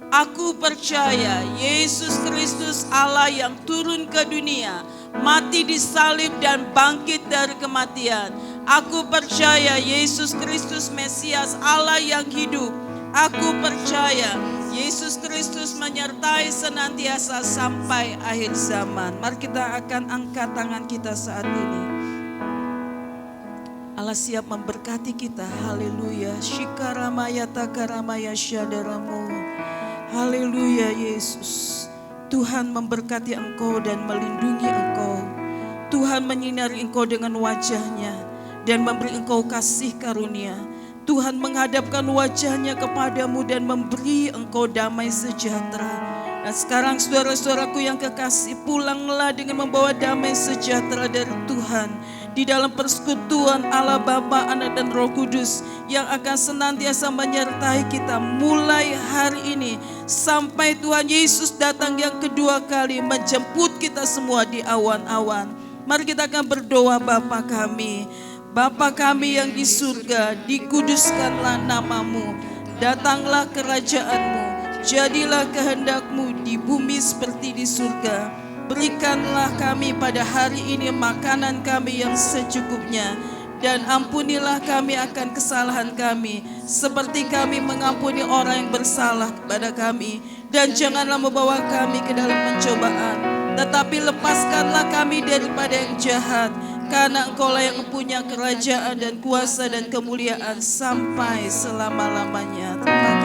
Aku percaya Yesus Kristus Allah yang turun ke dunia, mati di salib dan bangkit dari kematian. Aku percaya Yesus Kristus Mesias Allah yang hidup. Aku percaya Yesus Kristus menyertai senantiasa sampai akhir zaman. Mari kita akan angkat tangan kita saat ini. Allah siap memberkati kita. Haleluya. Shikaramaya takaramaya syadaramu. Haleluya Yesus. Tuhan memberkati Engkau dan melindungi Engkau. Tuhan menyinari Engkau dengan wajah-Nya dan memberi Engkau kasih karunia. Tuhan menghadapkan wajah-Nya kepadamu dan memberi Engkau damai sejahtera. Dan sekarang saudara-saudaraku yang kekasih, pulanglah dengan membawa damai sejahtera dari Tuhan. Di dalam persekutuan Allah Bapa, Anak dan Roh Kudus yang akan senantiasa menyertai kita mulai hari ini sampai Tuhan Yesus datang yang kedua kali menjemput kita semua di awan-awan. Mari kita akan berdoa. Bapa kami, Bapa kami yang di surga, dikuduskanlah nama-Mu, datanglah kerajaan-Mu, jadilah kehendak-Mu di bumi seperti di surga. Berikanlah kami pada hari ini makanan kami yang secukupnya, dan ampunilah kami akan kesalahan kami, seperti kami mengampuni orang yang bersalah kepada kami. Dan janganlah membawa kami ke dalam pencobaan, tetapi lepaskanlah kami daripada yang jahat. Karena Engkaulah yang mempunyai kerajaan dan kuasa dan kemuliaan sampai selama-lamanya. Terima